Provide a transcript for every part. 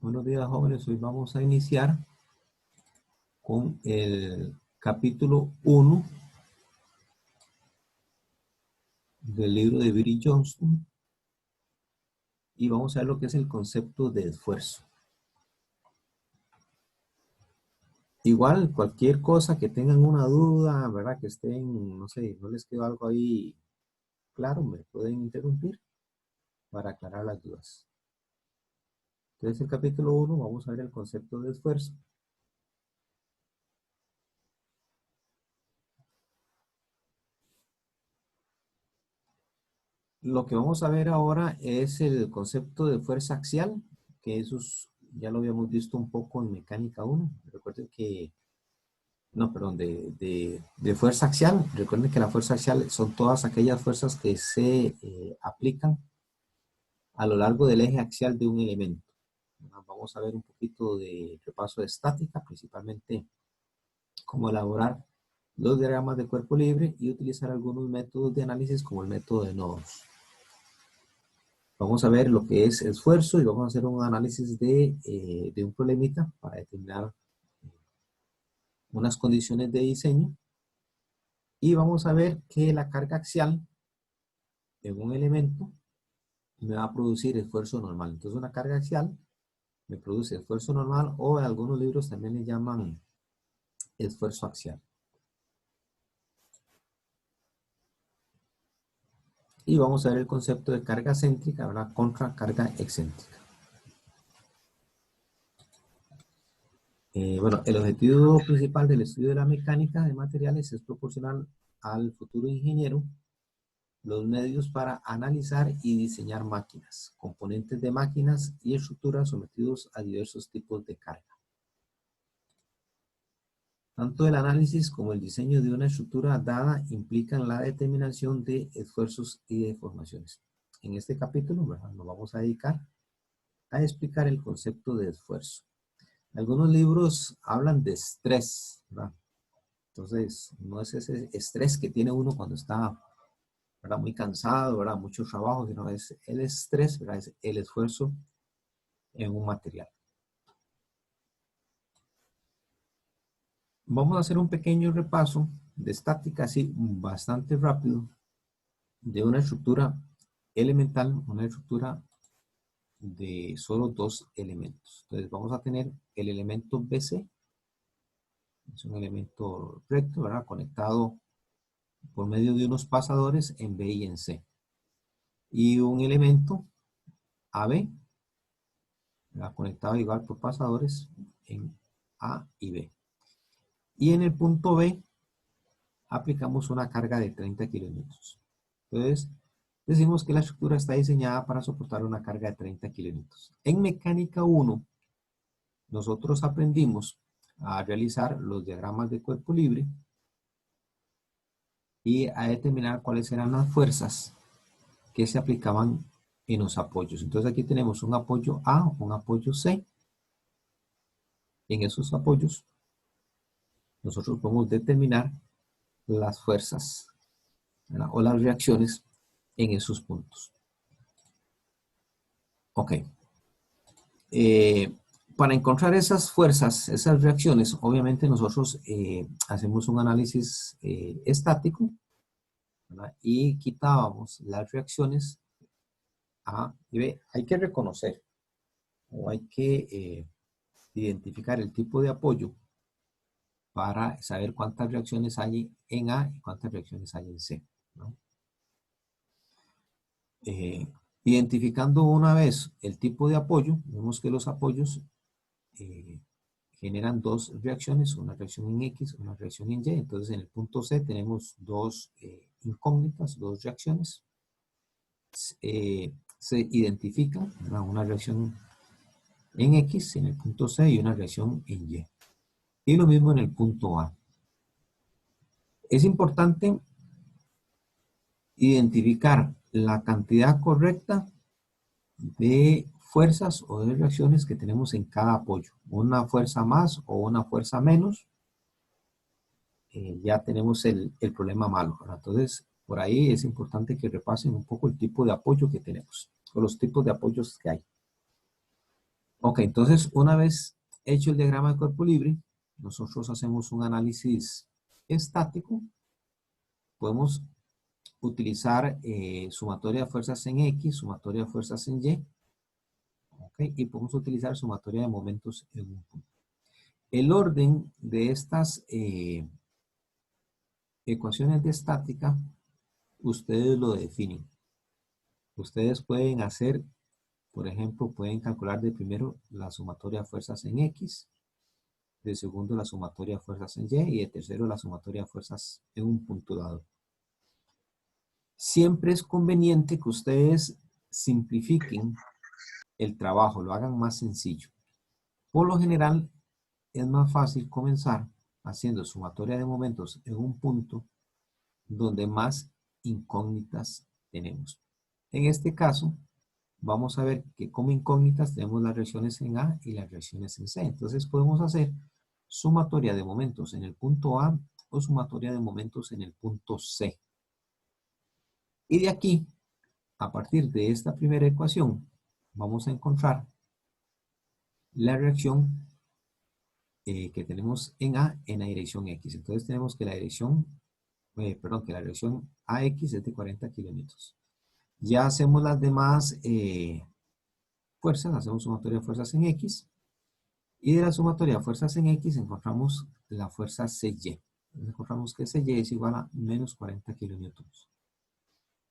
Buenos días, jóvenes. Hoy vamos a iniciar con el capítulo 1 del libro de Billy Johnston y vamos a ver lo que es el concepto de esfuerzo. Igual, cualquier cosa que tengan una duda, ¿verdad? Que estén, no sé, no les quedó algo ahí claro, me pueden interrumpir para aclarar las dudas. Entonces, el capítulo 1, vamos a ver el concepto de esfuerzo. Lo que vamos a ver ahora es el concepto de fuerza axial, que eso ya lo habíamos visto un poco en mecánica 1. Recuerden que, no, perdón, de fuerza axial. Recuerden que la fuerza axial son todas aquellas fuerzas que se aplican a lo largo del eje axial de un elemento. Vamos a ver un poquito de repaso de estática, principalmente cómo elaborar los diagramas de cuerpo libre y utilizar algunos métodos de análisis como el método de nodos. Vamos a ver lo que es esfuerzo y vamos a hacer un análisis de un problemita para determinar unas condiciones de diseño. Y vamos a ver que la carga axial en un elemento me va a producir esfuerzo normal. Entonces una carga axial me produce esfuerzo normal o en algunos libros también le llaman esfuerzo axial. Y vamos a ver el concepto de carga céntrica, ¿verdad? Contra carga excéntrica. Bueno, el objetivo principal del estudio de la mecánica de materiales es proporcionar al futuro ingeniero los medios para analizar y diseñar máquinas, componentes de máquinas y estructuras sometidos a diversos tipos de carga. Tanto el análisis como el diseño de una estructura dada implican la determinación de esfuerzos y deformaciones. En este capítulo, ¿verdad?, nos vamos a dedicar a explicar el concepto de esfuerzo. Algunos libros hablan de estrés, ¿verdad? Entonces, no es ese estrés que tiene uno cuando está, ¿verdad?, muy cansado, ¿verdad?, mucho trabajo, sino es el estrés, ¿verdad?, es el esfuerzo en un material. Vamos a hacer un pequeño repaso de estática, así bastante rápido, de una estructura elemental, una estructura de solo dos elementos. Entonces vamos a tener el elemento BC, es un elemento recto, ¿verdad?, conectado por medio de unos pasadores en B y en C. Y un elemento AB, ¿verdad?, conectado igual por pasadores en A y B. Y en el punto B aplicamos una carga de 30 kilonewtons. Entonces, decimos que la estructura está diseñada para soportar una carga de 30 kilonewtons. En mecánica 1, nosotros aprendimos a realizar los diagramas de cuerpo libre y a determinar cuáles eran las fuerzas que se aplicaban en los apoyos. Entonces aquí tenemos un apoyo A, un apoyo C. En esos apoyos nosotros podemos determinar las fuerzas, ¿verdad?, o las reacciones en esos puntos. Ok. Para encontrar esas fuerzas, esas reacciones, obviamente nosotros hacemos un análisis estático, ¿verdad?, y quitábamos las reacciones A y B. Hay que reconocer o hay que identificar el tipo de apoyo para saber cuántas reacciones hay en A y cuántas reacciones hay en C, ¿no? Identificando una vez el tipo de apoyo, vemos que los apoyos generan dos reacciones, una reacción en X, una reacción en Y. Entonces en el punto C tenemos dos incógnitas, dos reacciones. Se identifica, ¿verdad?, una reacción en X en el punto C y una reacción en Y. Y lo mismo en el punto A. Es importante identificar la cantidad correcta de fuerzas o de reacciones que tenemos en cada apoyo. Una fuerza más o una fuerza menos, ya tenemos el problema malo, ¿verdad? Entonces, por ahí es importante que repasen un poco el tipo de apoyo que tenemos, o los tipos de apoyos que hay. Ok, entonces una vez hecho el diagrama de cuerpo libre, nosotros hacemos un análisis estático. Podemos utilizar sumatoria de fuerzas en X, sumatoria de fuerzas en Y, ¿okay? Y podemos utilizar sumatoria de momentos en un punto. El orden de estas ecuaciones de estática, ustedes lo definen. Ustedes pueden hacer, por ejemplo, pueden calcular de primero la sumatoria de fuerzas en X, de segundo la sumatoria de fuerzas en Y y de tercero la sumatoria de fuerzas en un punto dado. Siempre es conveniente que ustedes simplifiquen el trabajo, lo hagan más sencillo. Por lo general, es más fácil comenzar haciendo sumatoria de momentos en un punto donde más incógnitas tenemos. En este caso, vamos a ver que como incógnitas tenemos las reacciones en A y las reacciones en C. Entonces podemos hacer sumatoria de momentos en el punto A o sumatoria de momentos en el punto C. Y de aquí, a partir de esta primera ecuación, vamos a encontrar la reacción que tenemos en A en la dirección X. Entonces tenemos que la dirección, que la reacción AX es de 40 kilómetros. Ya hacemos las demás fuerzas, hacemos sumatoria de fuerzas en X. Y de la sumatoria de fuerzas en X encontramos la fuerza CY. Encontramos que CY es igual a menos 40 kilómetros.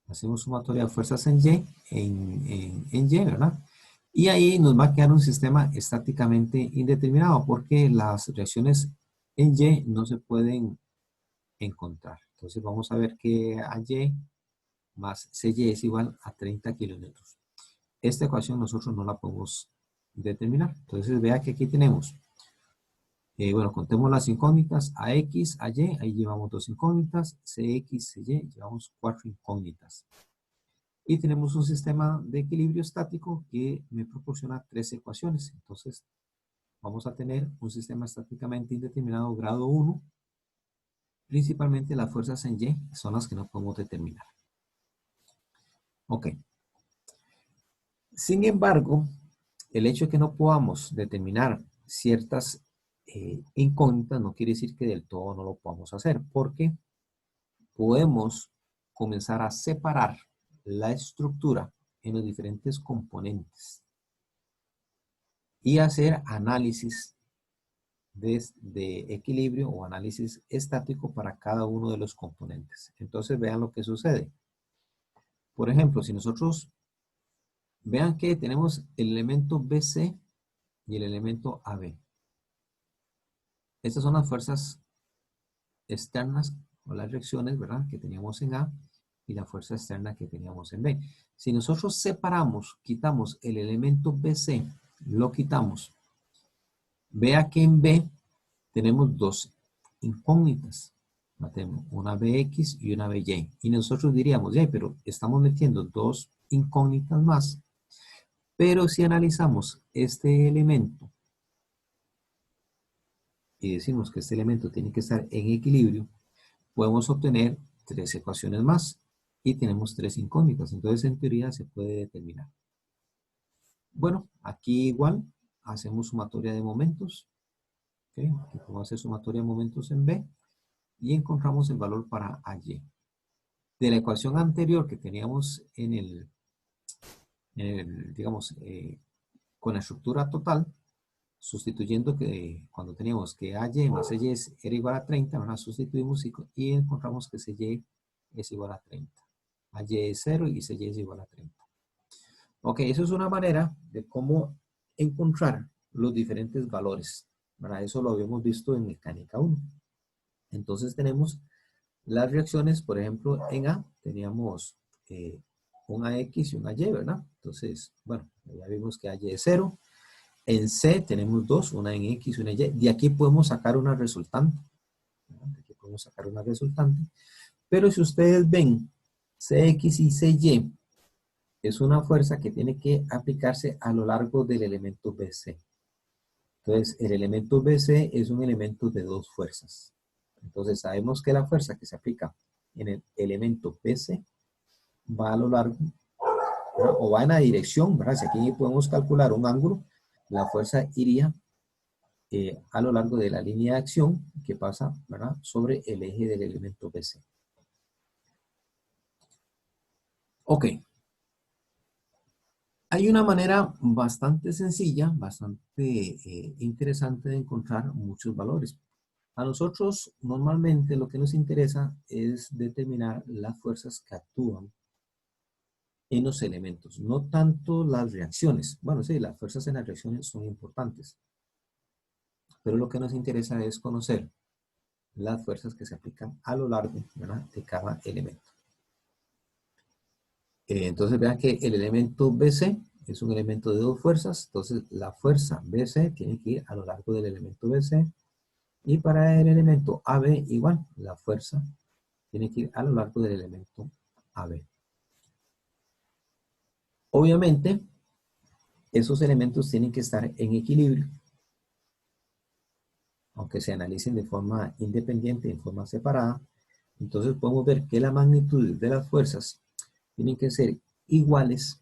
Hacemos sumatoria de fuerzas en Y, en Y, ¿verdad? Y ahí nos va a quedar un sistema estáticamente indeterminado porque las reacciones en Y no se pueden encontrar. Entonces vamos a ver que AY más CY es igual a 30 kilómetros. Esta ecuación nosotros no la podemos determinar. Entonces vea que aquí tenemos, bueno, contemos las incógnitas, AX, AY, ahí llevamos 2 incógnitas, CX, CY, llevamos 4 incógnitas. Y tenemos un sistema de equilibrio estático que me proporciona 3 ecuaciones. Entonces, vamos a tener un sistema estáticamente indeterminado grado 1. Principalmente las fuerzas en Y son las que no podemos determinar. Ok. Sin embargo, el hecho de que no podamos determinar ciertas incógnitas no quiere decir que del todo no lo podamos hacer, porque podemos comenzar a separar la estructura en los diferentes componentes y hacer análisis de equilibrio o análisis estático para cada uno de los componentes. Entonces vean lo que sucede. Por ejemplo, si nosotros vean que tenemos el elemento BC y el elemento AB. Estas son las fuerzas externas o las reacciones, ¿verdad?, que teníamos en A y la fuerza externa que teníamos en B. Si nosotros separamos, quitamos el elemento BC, lo quitamos, vea que en B tenemos 2 incógnitas. Tenemos una BX y una BY. Y nosotros diríamos, ya, pero estamos metiendo 2 incógnitas más. Pero si analizamos este elemento y decimos que este elemento tiene que estar en equilibrio, podemos obtener 3 ecuaciones más y tenemos 3 incógnitas. Entonces, en teoría, se puede determinar. Bueno, aquí igual hacemos sumatoria de momentos. ¿Okay? Aquí podemos hacer sumatoria de momentos en B y encontramos el valor para AY. De la ecuación anterior que teníamos digamos, con la estructura total, sustituyendo que cuando teníamos que AY más AY era igual a 30, ahora sustituimos y encontramos que CY es igual a 30. AY es 0 y CY es igual a 30. Ok, eso es una manera de cómo encontrar los diferentes valores. Para eso lo habíamos visto en mecánica 1. Entonces tenemos las reacciones, por ejemplo, en A teníamos un AX y un AY, ¿verdad? Entonces, bueno, ya vimos que AY es 0. En C tenemos 2, una en X y una en Y. De aquí podemos sacar una resultante. De aquí podemos sacar una resultante. Pero si ustedes ven, CX y CY es una fuerza que tiene que aplicarse a lo largo del elemento BC. Entonces, el elemento BC es un elemento de 2 fuerzas. Entonces, sabemos que la fuerza que se aplica en el elemento BC va a lo largo, ¿verdad?, o va en la dirección, ¿verdad? Si aquí podemos calcular un ángulo, la fuerza iría a lo largo de la línea de acción que pasa, ¿verdad?, sobre el eje del elemento BC. Ok. Hay una manera bastante sencilla, bastante interesante de encontrar muchos valores. A nosotros normalmente lo que nos interesa es determinar las fuerzas que actúan en los elementos, no tanto las reacciones. Bueno, sí, las fuerzas en las reacciones son importantes, pero lo que nos interesa es conocer las fuerzas que se aplican a lo largo, ¿verdad?, de cada elemento. Entonces vean que el elemento BC es un elemento de dos fuerzas, entonces la fuerza BC tiene que ir a lo largo del elemento BC, y para el elemento AB igual, la fuerza tiene que ir a lo largo del elemento AB. Obviamente, esos elementos tienen que estar en equilibrio, aunque se analicen de forma independiente, en forma separada. Entonces podemos ver que la magnitud de las fuerzas tienen que ser iguales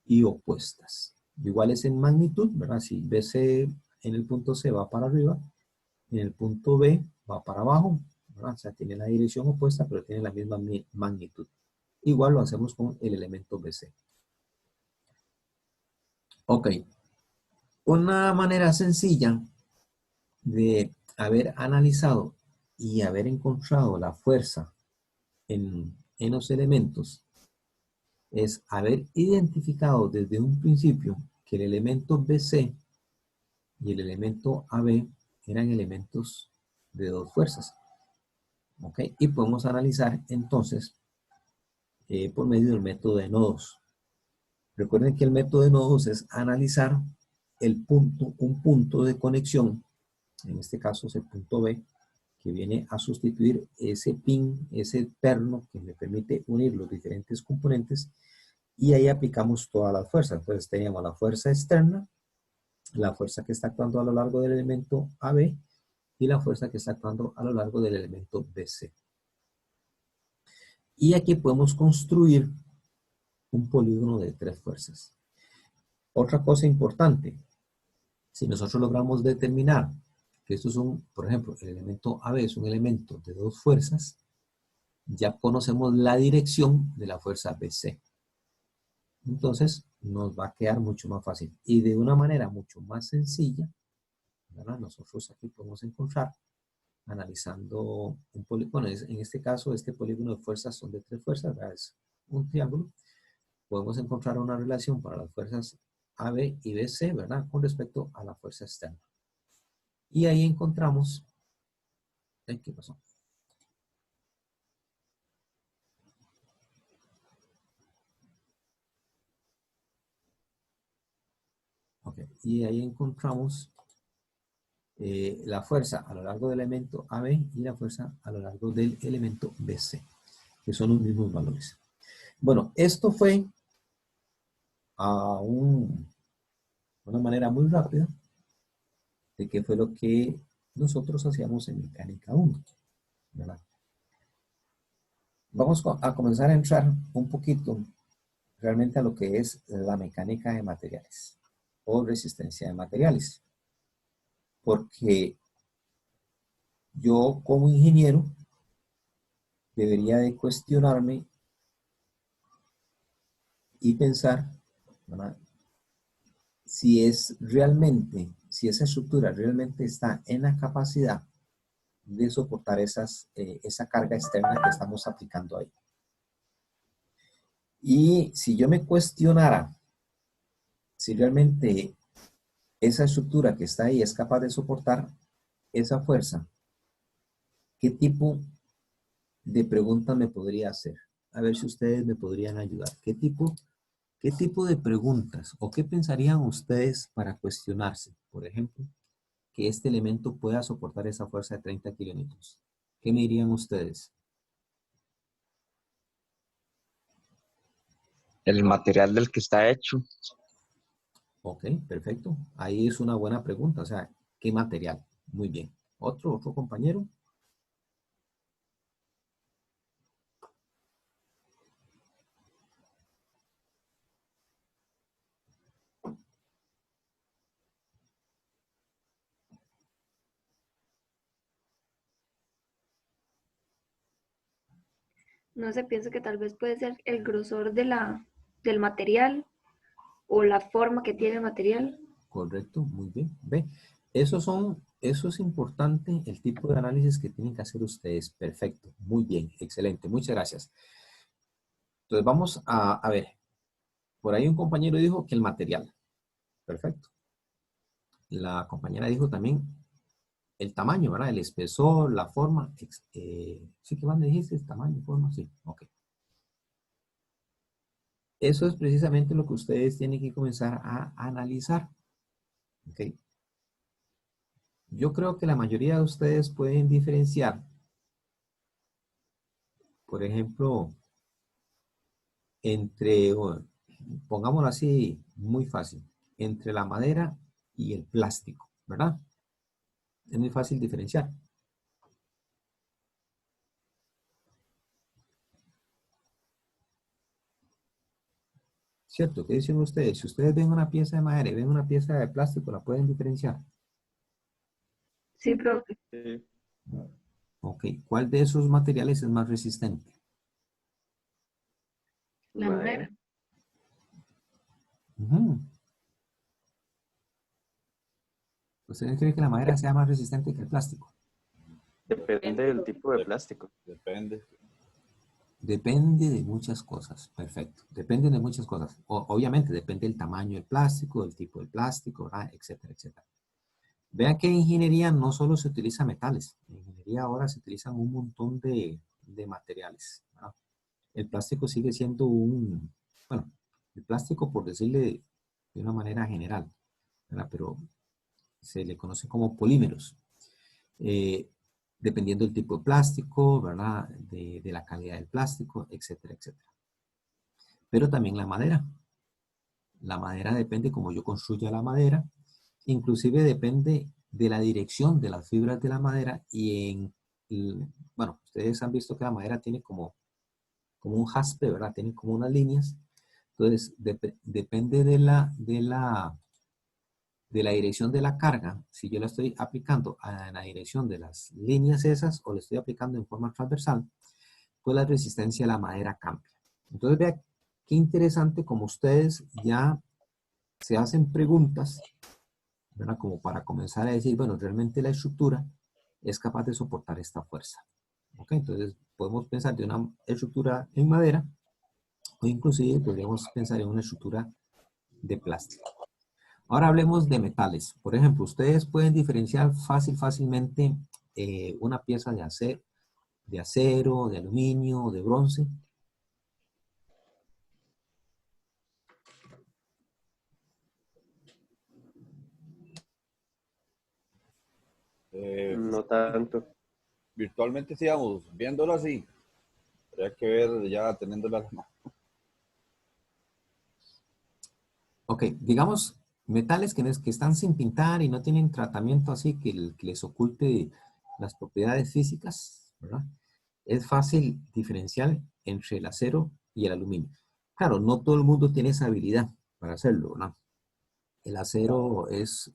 y opuestas. Iguales en magnitud, ¿verdad? Si BC en el punto C va para arriba, en el punto B va para abajo, ¿verdad? O sea, tiene la dirección opuesta, pero tiene la misma magnitud. Igual lo hacemos con el elemento BC. Ok. Una manera sencilla de haber analizado y haber encontrado la fuerza en los elementos es haber identificado desde un principio que el elemento BC y el elemento AB eran elementos de dos fuerzas. ¿Ok? Y podemos analizar entonces por medio del método de nodos. Recuerden que el método de nodos es analizar un punto de conexión, en este caso es el punto B, que viene a sustituir ese pin, ese perno que me permite unir los diferentes componentes, y ahí aplicamos todas las fuerzas. Entonces teníamos la fuerza externa, la fuerza que está actuando a lo largo del elemento AB y la fuerza que está actuando a lo largo del elemento BC. Y aquí podemos construir un polígono de tres fuerzas. Otra cosa importante, si nosotros logramos determinar que esto es por ejemplo, el elemento AB es un elemento de dos fuerzas, ya conocemos la dirección de la fuerza BC. Entonces, nos va a quedar mucho más fácil. Y de una manera mucho más sencilla, ¿verdad?, nosotros aquí podemos encontrar, analizando un polígono, en este caso, este polígono de fuerzas son de tres fuerzas, ¿verdad?, es un triángulo. Podemos encontrar una relación para las fuerzas AB y BC, ¿verdad?, con respecto a la fuerza externa. Y ahí encontramos, ¿qué pasó? Ok, y ahí encontramos la fuerza a lo largo del elemento AB y la fuerza a lo largo del elemento BC, que son los mismos valores. Bueno, esto fue a una manera muy rápida de qué fue lo que nosotros hacíamos en mecánica 1, ¿verdad? Vamos a comenzar a entrar un poquito realmente a lo que es la mecánica de materiales o resistencia de materiales. Porque yo como ingeniero debería de cuestionarme y pensar, ¿verdad?, si si esa estructura realmente está en la capacidad de soportar esa carga externa que estamos aplicando ahí. Y si yo me cuestionara si realmente esa estructura que está ahí es capaz de soportar esa fuerza, ¿qué tipo de pregunta me podría hacer? A ver si ustedes me podrían ayudar. ¿Qué tipo de preguntas o qué pensarían ustedes para cuestionarse, por ejemplo, que este elemento pueda soportar esa fuerza de 30 kilonewtons? ¿Qué me dirían ustedes? El material del que está hecho. Ok, perfecto. Ahí es una buena pregunta. O sea, ¿qué material? Muy bien. ¿Otro compañero? No sé, pienso que tal vez puede ser el grosor del material o la forma que tiene el material. Correcto, muy bien. Ve, eso es importante, el tipo de análisis que tienen que hacer ustedes. Perfecto, muy bien, excelente, muchas gracias. Entonces vamos a ver, por ahí un compañero dijo que el material. Perfecto. La compañera dijo también el tamaño, ¿verdad? El espesor, la forma. ¿Sí que más me dijiste? Tamaño, forma, sí, ok. Eso es precisamente lo que ustedes tienen que comenzar a analizar. ¿Ok? Yo creo que la mayoría de ustedes pueden diferenciar, por ejemplo, entre, pongámoslo así, muy fácil, entre la madera y el plástico, ¿verdad? Es muy fácil diferenciar. ¿Cierto? ¿Qué dicen ustedes? Si ustedes ven una pieza de madera y ven una pieza de plástico, ¿la pueden diferenciar? Sí, profe. Sí. Ok. ¿Cuál de esos materiales es más resistente? La madera. Ujú. ¿Ustedes creen que la madera sea más resistente que el plástico? Depende del tipo de plástico. Depende. Depende de muchas cosas. Perfecto. Depende de muchas cosas. Obviamente, depende del tamaño del plástico, del tipo del plástico, ¿verdad? Etcétera, etcétera. Vean que en ingeniería no solo se utiliza metales. En ingeniería ahora se utilizan un montón de materiales, ¿verdad? El plástico sigue siendo bueno, el plástico por decirle de una manera general, ¿verdad? Pero se le conoce como polímeros. Eh, dependiendo del tipo de plástico, ¿verdad? De la calidad del plástico, etcétera, etcétera. Pero también la madera. La madera depende cómo yo construya la madera. Inclusive depende de la dirección de las fibras de la madera bueno, ustedes han visto que la madera tiene como un jaspe, ¿verdad? Tiene como unas líneas. Entonces, depende de la dirección de la carga, si yo la estoy aplicando en la dirección de las líneas esas o le estoy aplicando en forma transversal, pues la resistencia de la madera cambia. Entonces, vea qué interesante como ustedes ya se hacen preguntas, ¿verdad? Como para comenzar a decir, bueno, realmente la estructura es capaz de soportar esta fuerza. ¿Ok? Entonces, podemos pensar de una estructura en madera o inclusive podríamos pensar en una estructura de plástico. Ahora hablemos de metales. Por ejemplo, ustedes pueden diferenciar fácilmente una pieza de acero, de aluminio, de bronce. No tanto. Virtualmente, sí, vamos, viéndolo así. Habría que ver ya teniéndolo a la mano. Ok, digamos metales que están sin pintar y no tienen tratamiento así que les oculte las propiedades físicas, ¿verdad? Es fácil diferenciar entre el acero y el aluminio. Claro, no todo el mundo tiene esa habilidad para hacerlo, ¿no? El acero es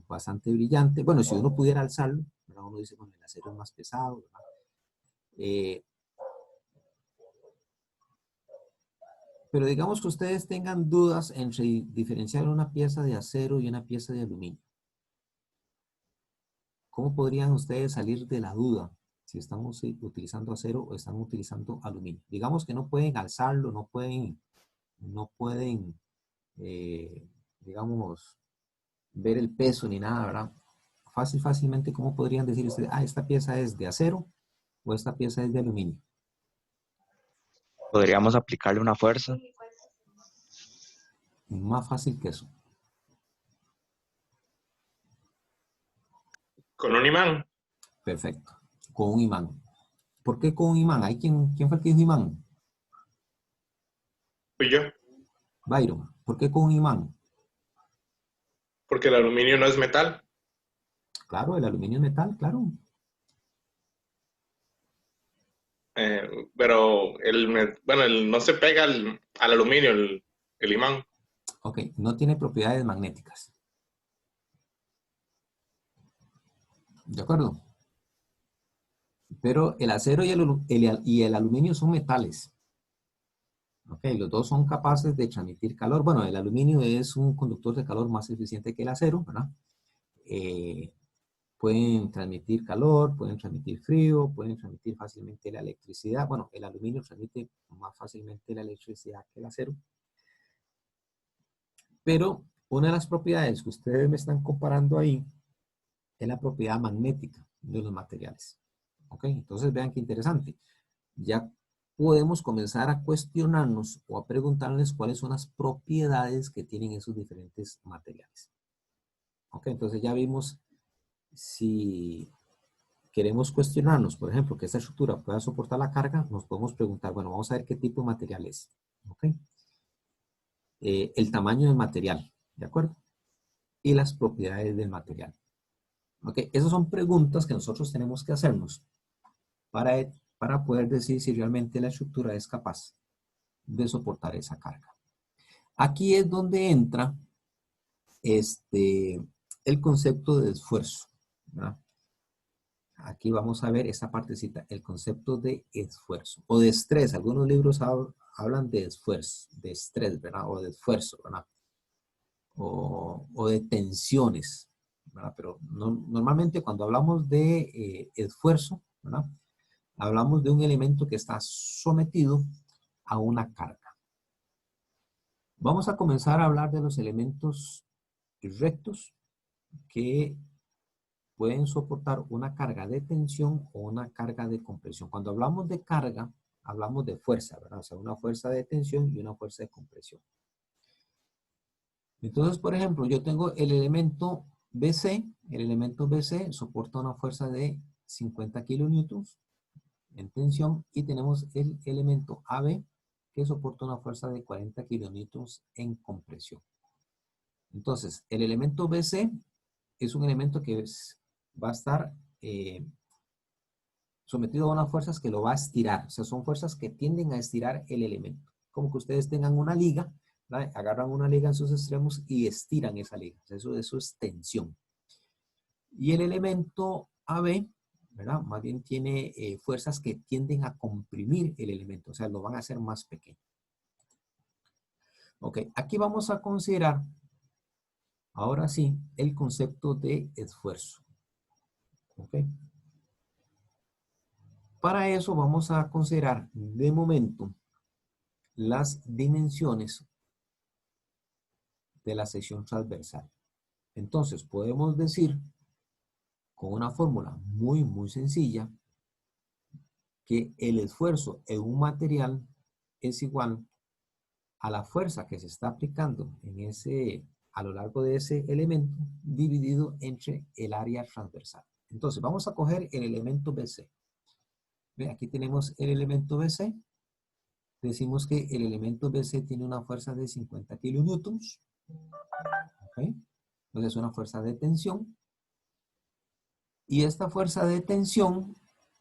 bastante brillante. Bueno, si uno pudiera alzarlo, ¿verdad? Uno dice, bueno, el acero es más pesado, ¿verdad? Pero digamos que ustedes tengan dudas entre diferenciar una pieza de acero y una pieza de aluminio. ¿Cómo podrían ustedes salir de la duda si estamos utilizando acero o están utilizando aluminio? Digamos que no pueden alzarlo, no pueden, digamos, ver el peso ni nada, ¿verdad? Fácilmente, ¿cómo podrían decir ustedes, esta pieza es de acero o esta pieza es de aluminio? Podríamos aplicarle una fuerza. Más fácil que eso. Con un imán. Perfecto. Con un imán. ¿Por qué con un imán? ¿Quién fue el que dijo imán? Fui yo. Byron. ¿Por qué con un imán? Porque el aluminio no es metal. Claro, el aluminio es metal, claro. Pero no se pega al aluminio el imán. Ok, no tiene propiedades magnéticas. ¿De acuerdo? Pero el acero y el aluminio son metales. Ok, los dos son capaces de transmitir calor. Bueno, el aluminio es un conductor de calor más eficiente que el acero, ¿verdad? Pueden transmitir calor, pueden transmitir frío, pueden transmitir fácilmente la electricidad. Bueno, el aluminio transmite más fácilmente la electricidad que el acero. Pero una de las propiedades que ustedes me están comparando ahí es la propiedad magnética de los materiales. Ok, entonces vean qué interesante. Ya podemos comenzar a cuestionarnos o a preguntarles cuáles son las propiedades que tienen esos diferentes materiales. Ok, entonces ya vimos si queremos cuestionarnos, por ejemplo, que esta estructura pueda soportar la carga, nos podemos preguntar, bueno, vamos a ver qué tipo de material es. Ok. El tamaño del material, ¿de acuerdo? Y las propiedades del material. Ok, esas son preguntas que nosotros tenemos que hacernos para poder decir si realmente la estructura es capaz de soportar esa carga. Aquí es donde entra el concepto de esfuerzo, ¿verdad? Aquí vamos a ver esta partecita, el concepto de esfuerzo o de estrés. Algunos libros hablan de esfuerzo, de estrés, ¿verdad? O de esfuerzo, ¿verdad? O de tensiones, ¿verdad? Pero normalmente cuando hablamos de esfuerzo, ¿verdad? Hablamos de un elemento que está sometido a una carga. Vamos a comenzar a hablar de los elementos rectos que pueden soportar una carga de tensión o una carga de compresión. Cuando hablamos de carga, hablamos de fuerza, ¿verdad? O sea, una fuerza de tensión y una fuerza de compresión. Entonces, por ejemplo, yo tengo el elemento BC. El elemento BC soporta una fuerza de 50 kilonewtons en tensión y tenemos el elemento AB que soporta una fuerza de 40 kilonewtons en compresión. Entonces, el elemento BC es un elemento que va a estar sometido a unas fuerzas que lo va a estirar. O sea, son fuerzas que tienden a estirar el elemento. Como que ustedes tengan una liga, ¿verdad? Agarran una liga en sus extremos y estiran esa liga. O sea, eso es tensión. Y el elemento AB, ¿verdad? Más bien tiene fuerzas que tienden a comprimir el elemento. O sea, lo van a hacer más pequeño. Ok, aquí vamos a considerar, ahora sí, el concepto de esfuerzo. Ok. Para eso vamos a considerar de momento las dimensiones de la sección transversal. Entonces podemos decir con una fórmula muy sencilla que el esfuerzo en un material es igual a la fuerza que se está aplicando a lo largo de ese elemento dividido entre el área transversal. Entonces vamos a coger el elemento BC. Aquí tenemos el elemento BC. Decimos que el elemento BC tiene una fuerza de 50 kilonewtons. ¿Okay? Entonces es una fuerza de tensión. Y esta fuerza de tensión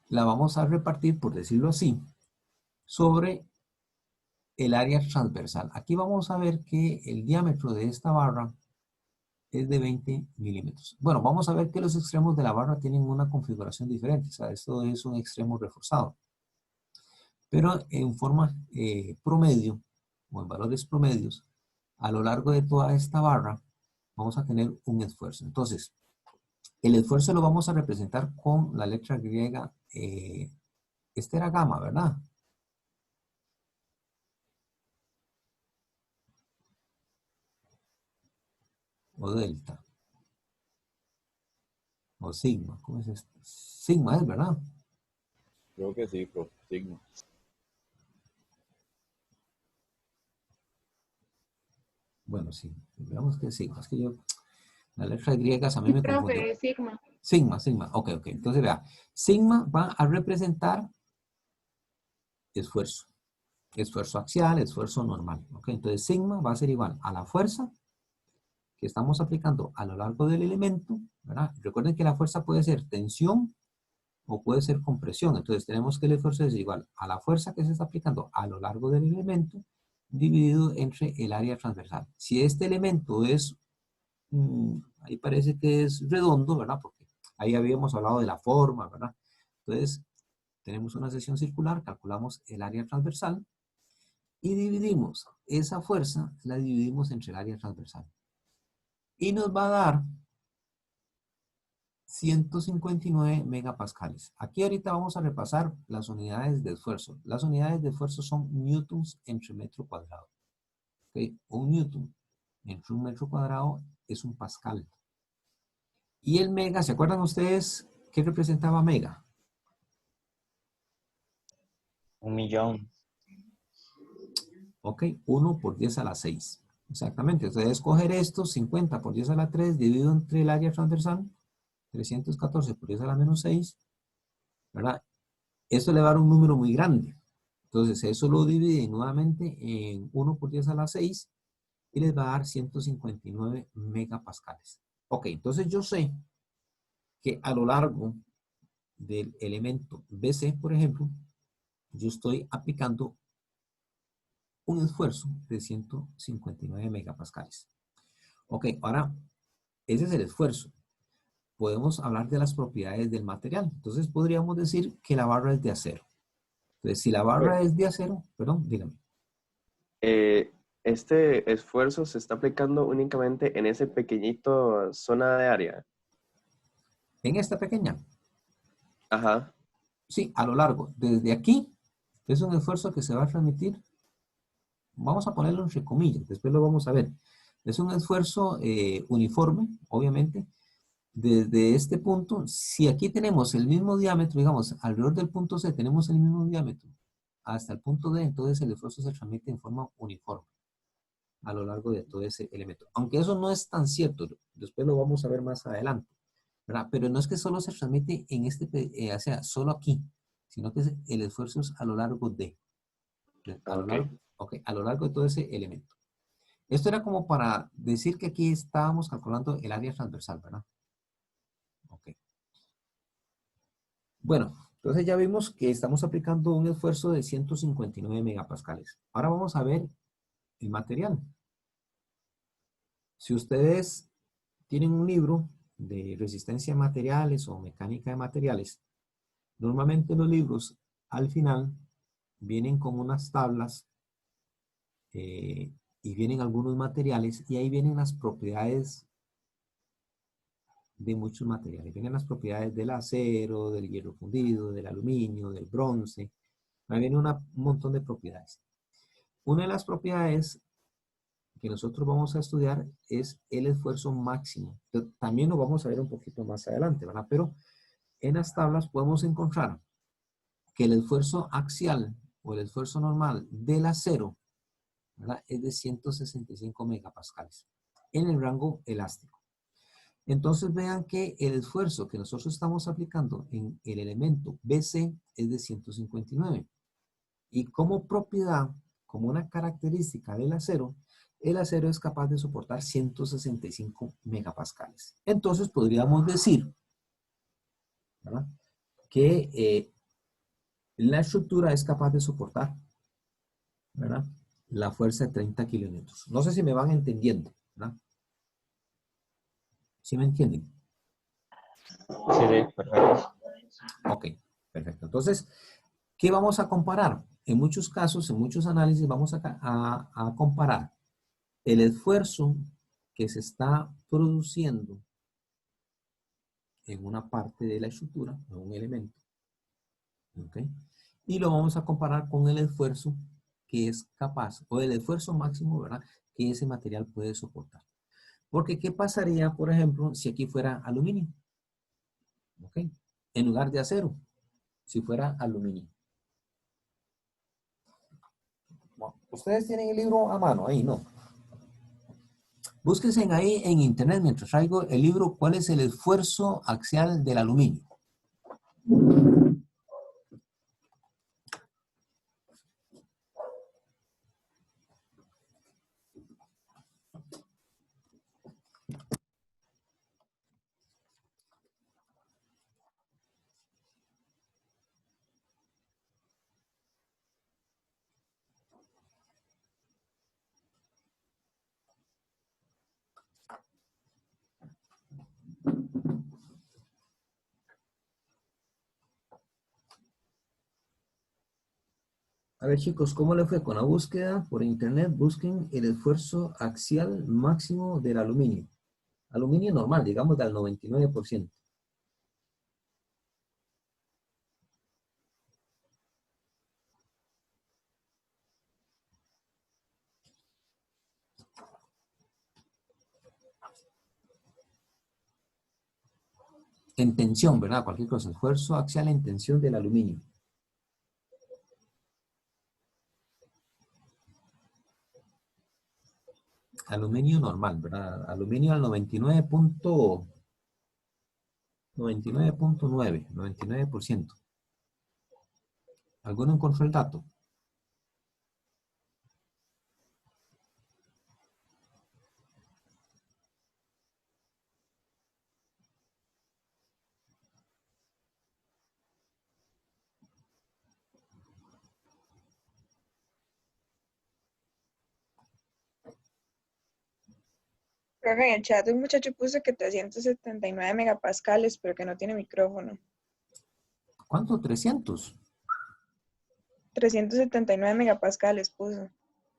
la vamos a repartir, por decirlo así, sobre el área transversal. Aquí vamos a ver que el diámetro de esta barra es de 20 milímetros. Bueno, vamos a ver que los extremos de la barra tienen una configuración diferente. O sea, esto es un extremo reforzado. Pero en forma promedio, o en valores promedios, a lo largo de toda esta barra, vamos a tener un esfuerzo. Entonces, el esfuerzo lo vamos a representar con la letra griega. Este era gamma, ¿verdad? O delta. O sigma. ¿Cómo es esto? Sigma es, ¿verdad? Creo que sí, profe. Sigma. Bueno, sí. Veamos que sigma. Es que yo, las letras griegas a mí me confunden. Profe, sigma. Sigma. Ok. Entonces, vea. Sigma va a representar esfuerzo. Esfuerzo axial, esfuerzo normal. Ok. Entonces, sigma va a ser igual a la fuerza que estamos aplicando a lo largo del elemento, ¿verdad? Recuerden que la fuerza puede ser tensión o puede ser compresión. Entonces tenemos que el esfuerzo es igual a la fuerza que se está aplicando a lo largo del elemento dividido entre el área transversal. Si este elemento es, ahí parece que es redondo, ¿verdad? Porque ahí habíamos hablado de la forma, ¿verdad? Entonces, tenemos una sección circular, calculamos el área transversal y dividimos esa fuerza, la dividimos entre el área transversal. Y nos va a dar 159 megapascales. Aquí ahorita vamos a repasar las unidades de esfuerzo. Las unidades de esfuerzo son newtons entre metro cuadrado. ¿Okay? Un newton entre un metro cuadrado es un pascal. Y el mega, ¿se acuerdan ustedes qué representaba mega? 1.000.000. Ok, 1 por 10 a la 6. Exactamente. Entonces, coger esto, 50 por 10 a la 3, dividido entre el área transversal, 314 por 10 a la menos 6, ¿verdad? Esto le va a dar un número muy grande. Entonces, eso lo divide nuevamente en 1 por 10 a la 6 y les va a dar 159 megapascales. Ok, entonces yo sé que a lo largo del elemento BC, por ejemplo, yo estoy aplicando un esfuerzo de 159 megapascales. Ok, ahora, ese es el esfuerzo. Podemos hablar de las propiedades del material. Entonces, podríamos decir que la barra es de acero. Entonces, si la barra es de acero, perdón, dígame. Este esfuerzo se está aplicando únicamente en ese pequeñito zona de área. En esta pequeña, Ajá. sí, a lo largo, desde aquí, es un esfuerzo que se va a transmitir, vamos a ponerlo entre comillas, después lo vamos a ver. Es un esfuerzo uniforme, obviamente, desde este punto. Si aquí tenemos el mismo diámetro, digamos, alrededor del punto C tenemos el mismo diámetro, hasta el punto D, entonces el esfuerzo se transmite en forma uniforme a lo largo de todo ese elemento. Aunque eso no es tan cierto, después lo vamos a ver más adelante, ¿verdad? Pero no es que solo se transmite en o sea, solo aquí, sino que el esfuerzo es a lo largo a lo Ok. largo, okay, a lo largo de todo ese elemento. Esto era como para decir que aquí estábamos calculando el área transversal, ¿verdad? Ok. Bueno, entonces ya vimos que estamos aplicando un esfuerzo de 159 megapascales. Ahora vamos a ver el material. Si ustedes tienen un libro de resistencia a materiales o mecánica de materiales, normalmente los libros al final vienen con unas tablas y vienen algunos materiales y ahí vienen las propiedades de muchos materiales. Vienen las propiedades del acero, del hierro fundido, del aluminio, del bronce. Ahí viene un montón de propiedades. Una de las propiedades que nosotros vamos a estudiar es el esfuerzo máximo. También lo vamos a ver un poquito más adelante, ¿verdad? Pero en las tablas podemos encontrar que el esfuerzo axial o el esfuerzo normal del acero, ¿verdad?, es de 165 megapascales en el rango elástico. Entonces vean que el esfuerzo que nosotros estamos aplicando en el elemento BC es de 159. Y como propiedad, como una característica del acero, el acero es capaz de soportar 165 megapascales. Entonces podríamos decir, ¿verdad?, que la estructura es capaz de soportar, ¿verdad?, la fuerza de 30 kilonewtons. No sé si me van entendiendo, ¿verdad? ¿Sí me entienden? Sí, perfecto. Ok, perfecto. Entonces, ¿qué vamos a comparar? En muchos casos, en muchos análisis, vamos a comparar el esfuerzo que se está produciendo en una parte de la estructura, en un elemento, ¿ok? Y lo vamos a comparar con el esfuerzo que es capaz, o el esfuerzo máximo, ¿verdad?, que ese material puede soportar. Porque, ¿qué pasaría, por ejemplo, si aquí fuera aluminio? ¿Ok? En lugar de acero, si fuera aluminio. Bueno, ustedes tienen el libro a mano, ahí, ¿no? Búsquense ahí en internet mientras traigo el libro ¿Cuál es el esfuerzo axial del aluminio? ver, chicos, ¿cómo le fue con la búsqueda por internet? Busquen el esfuerzo axial máximo del aluminio. Aluminio normal, digamos, del 99%. En tensión, ¿verdad? Cualquier cosa. Esfuerzo axial en tensión del aluminio. Aluminio normal, ¿verdad? Aluminio al 99.9%. ¿Alguno encontró el dato? Profe, en el chat un muchacho puso que 379 megapascales, pero que no tiene micrófono. ¿Cuánto? 300. 379 megapascales puso.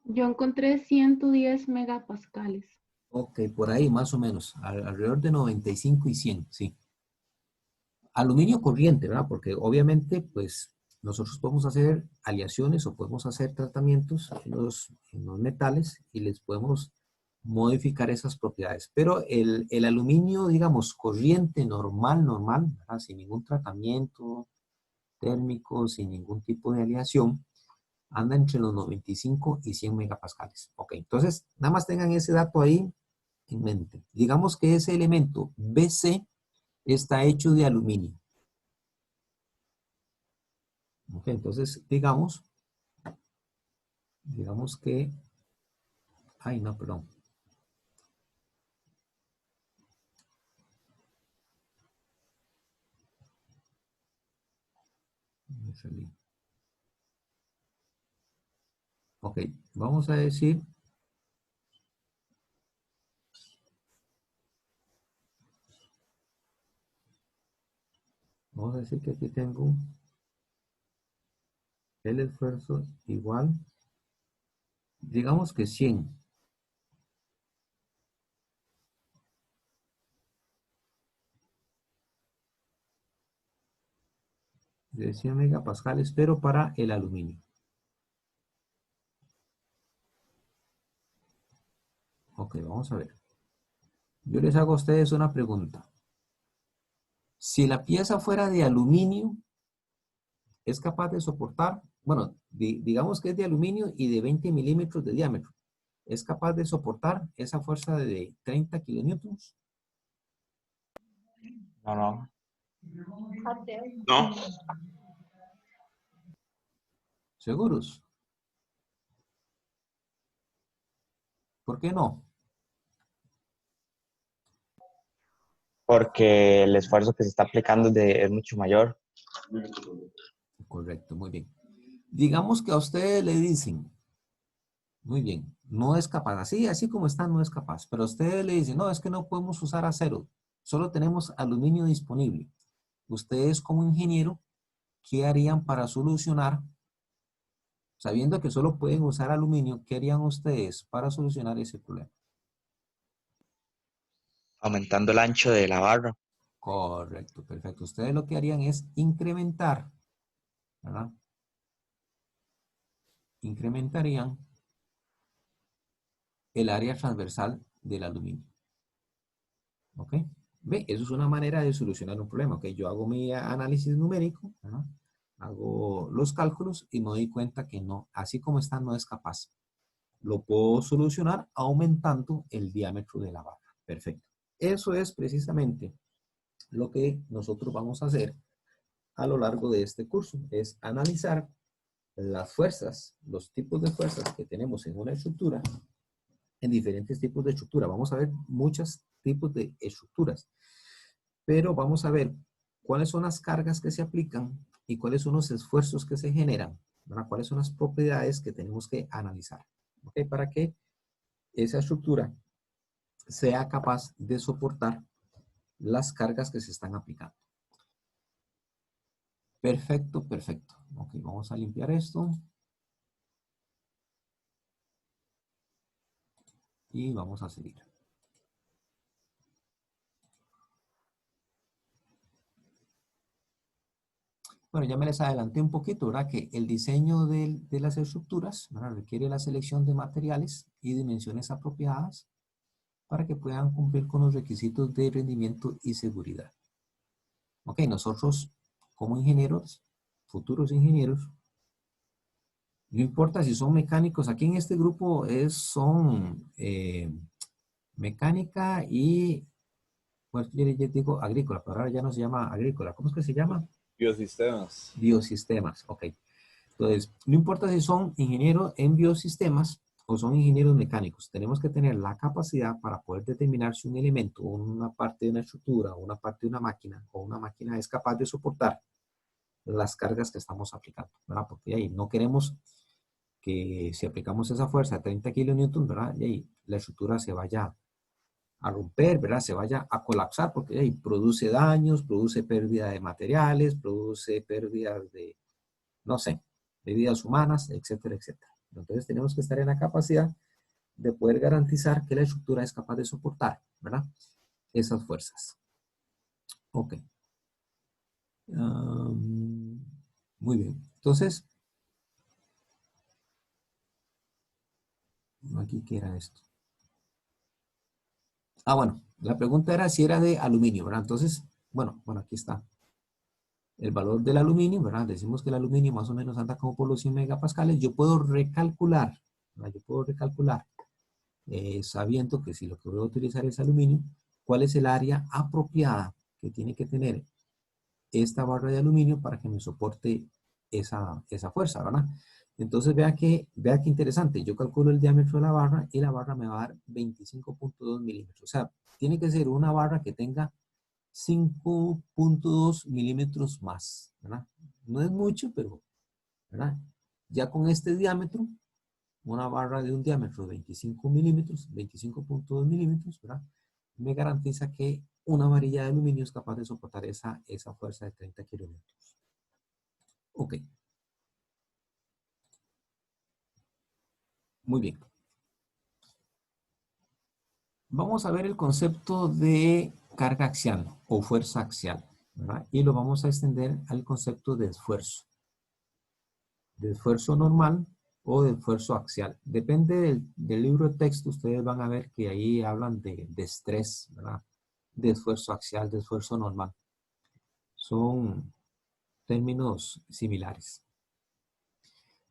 Yo encontré 110 megapascales. Ok, por ahí más o menos. Alrededor de 95 y 100, sí. Aluminio corriente, ¿verdad? Porque obviamente, pues, nosotros podemos hacer aleaciones o podemos hacer tratamientos en los metales y les podemos modificar esas propiedades. Pero el aluminio, digamos, corriente normal, ¿verdad? Sin ningún tratamiento térmico, sin ningún tipo de aleación, anda entre los 95 y 100 megapascales. Ok, entonces, nada más tengan ese dato ahí en mente. Digamos que ese elemento BC está hecho de aluminio. Ok, entonces, digamos que, ay, no, perdón. Me salí. Ok, vamos a decir que aquí tengo el esfuerzo igual, digamos que 100. De 100 megapascales, pero para el aluminio. Ok, vamos a ver. Yo les hago a ustedes una pregunta. Si la pieza fuera de aluminio, ¿es capaz de soportar? Bueno, digamos que es de aluminio y de 20 milímetros de diámetro. ¿Es capaz de soportar esa fuerza de 30 kilonewtons? No. No, ¿Seguros? ¿Por qué no? Porque el esfuerzo que se está aplicando es mucho mayor. Correcto, muy bien. Digamos que a ustedes le dicen, muy bien, no es capaz, así como está, no es capaz, pero a ustedes le dicen, no, es que no podemos usar acero, solo tenemos aluminio disponible. Ustedes como ingeniero, ¿qué harían para solucionar? Sabiendo que solo pueden usar aluminio, ¿qué harían ustedes para solucionar ese problema? Aumentando el ancho de la barra. Correcto, perfecto. Ustedes lo que harían es incrementar, ¿verdad? Incrementarían el área transversal del aluminio. ¿Ok? Ve, eso es una manera de solucionar un problema. ¿Ok? Yo hago mi análisis numérico, ¿verdad? Hago los cálculos y me doy cuenta que no, así como está, no es capaz. Lo puedo solucionar aumentando el diámetro de la barra. Perfecto. Eso es precisamente lo que nosotros vamos a hacer a lo largo de este curso. Es analizar las fuerzas, los tipos de fuerzas que tenemos en una estructura, en diferentes tipos de estructura. Vamos a ver muchos tipos de estructuras, pero vamos a ver cuáles son las cargas que se aplican y cuáles son los esfuerzos que se generan, ¿verdad? Cuáles son las propiedades que tenemos que analizar, ¿ok? Para que esa estructura sea capaz de soportar las cargas que se están aplicando. Perfecto, perfecto. Ok, vamos a limpiar esto. Y vamos a seguir. Bueno, ya me les adelanté un poquito, ¿verdad? Que el diseño de las estructuras, ¿verdad?, requiere la selección de materiales y dimensiones apropiadas para que puedan cumplir con los requisitos de rendimiento y seguridad. Ok, nosotros como ingenieros, futuros ingenieros, no importa si son mecánicos, aquí en este grupo son mecánica y, pues yo digo agrícola, pero ahora ya no se llama agrícola. ¿Cómo es que se llama? Biosistemas. Biosistemas, ok. Entonces, no importa si son ingenieros en biosistemas o son ingenieros mecánicos, tenemos que tener la capacidad para poder determinar si un elemento, una parte de una estructura, o una parte de una máquina, o una máquina es capaz de soportar las cargas que estamos aplicando, ¿verdad? Porque ahí no queremos que si aplicamos esa fuerza de 30 kilonewtons, ¿verdad?, y ahí la estructura se vaya a romper, ¿verdad?, se vaya a colapsar, porque ahí produce daños, produce pérdida de materiales, produce pérdidas de, no sé, de vidas humanas, etcétera, etcétera. Entonces tenemos que estar en la capacidad de poder garantizar que la estructura es capaz de soportar, ¿verdad?, esas fuerzas. Ok. Muy bien. Entonces, aquí, ¿qué era esto? Ah, bueno, la pregunta era si era de aluminio, ¿verdad? Entonces, bueno, aquí está. El valor del aluminio, ¿verdad? Decimos que el aluminio más o menos anda como por los 100 megapascales. Yo puedo recalcular, ¿verdad? Yo puedo recalcular, sabiendo que si lo que voy a utilizar es aluminio, cuál es el área apropiada que tiene que tener esta barra de aluminio para que me soporte esa fuerza, ¿verdad? Entonces vea que interesante. Yo calculo el diámetro de la barra y la barra me va a dar 25.2 milímetros. O sea, tiene que ser una barra que tenga 5.2 milímetros más, ¿verdad? No es mucho, pero, ¿verdad? Ya con este diámetro, una barra de un diámetro de 25 milímetros, 25.2 milímetros, ¿verdad?, me garantiza que una varilla de aluminio es capaz de soportar esa fuerza de 30 kilómetros. Ok. Muy bien. Vamos a ver el concepto de carga axial o fuerza axial, ¿verdad? Y lo vamos a extender al concepto de esfuerzo. De esfuerzo normal o de esfuerzo axial. Depende del libro de texto, ustedes van a ver que ahí hablan de estrés, ¿verdad?, de esfuerzo axial, de esfuerzo normal. Son términos similares.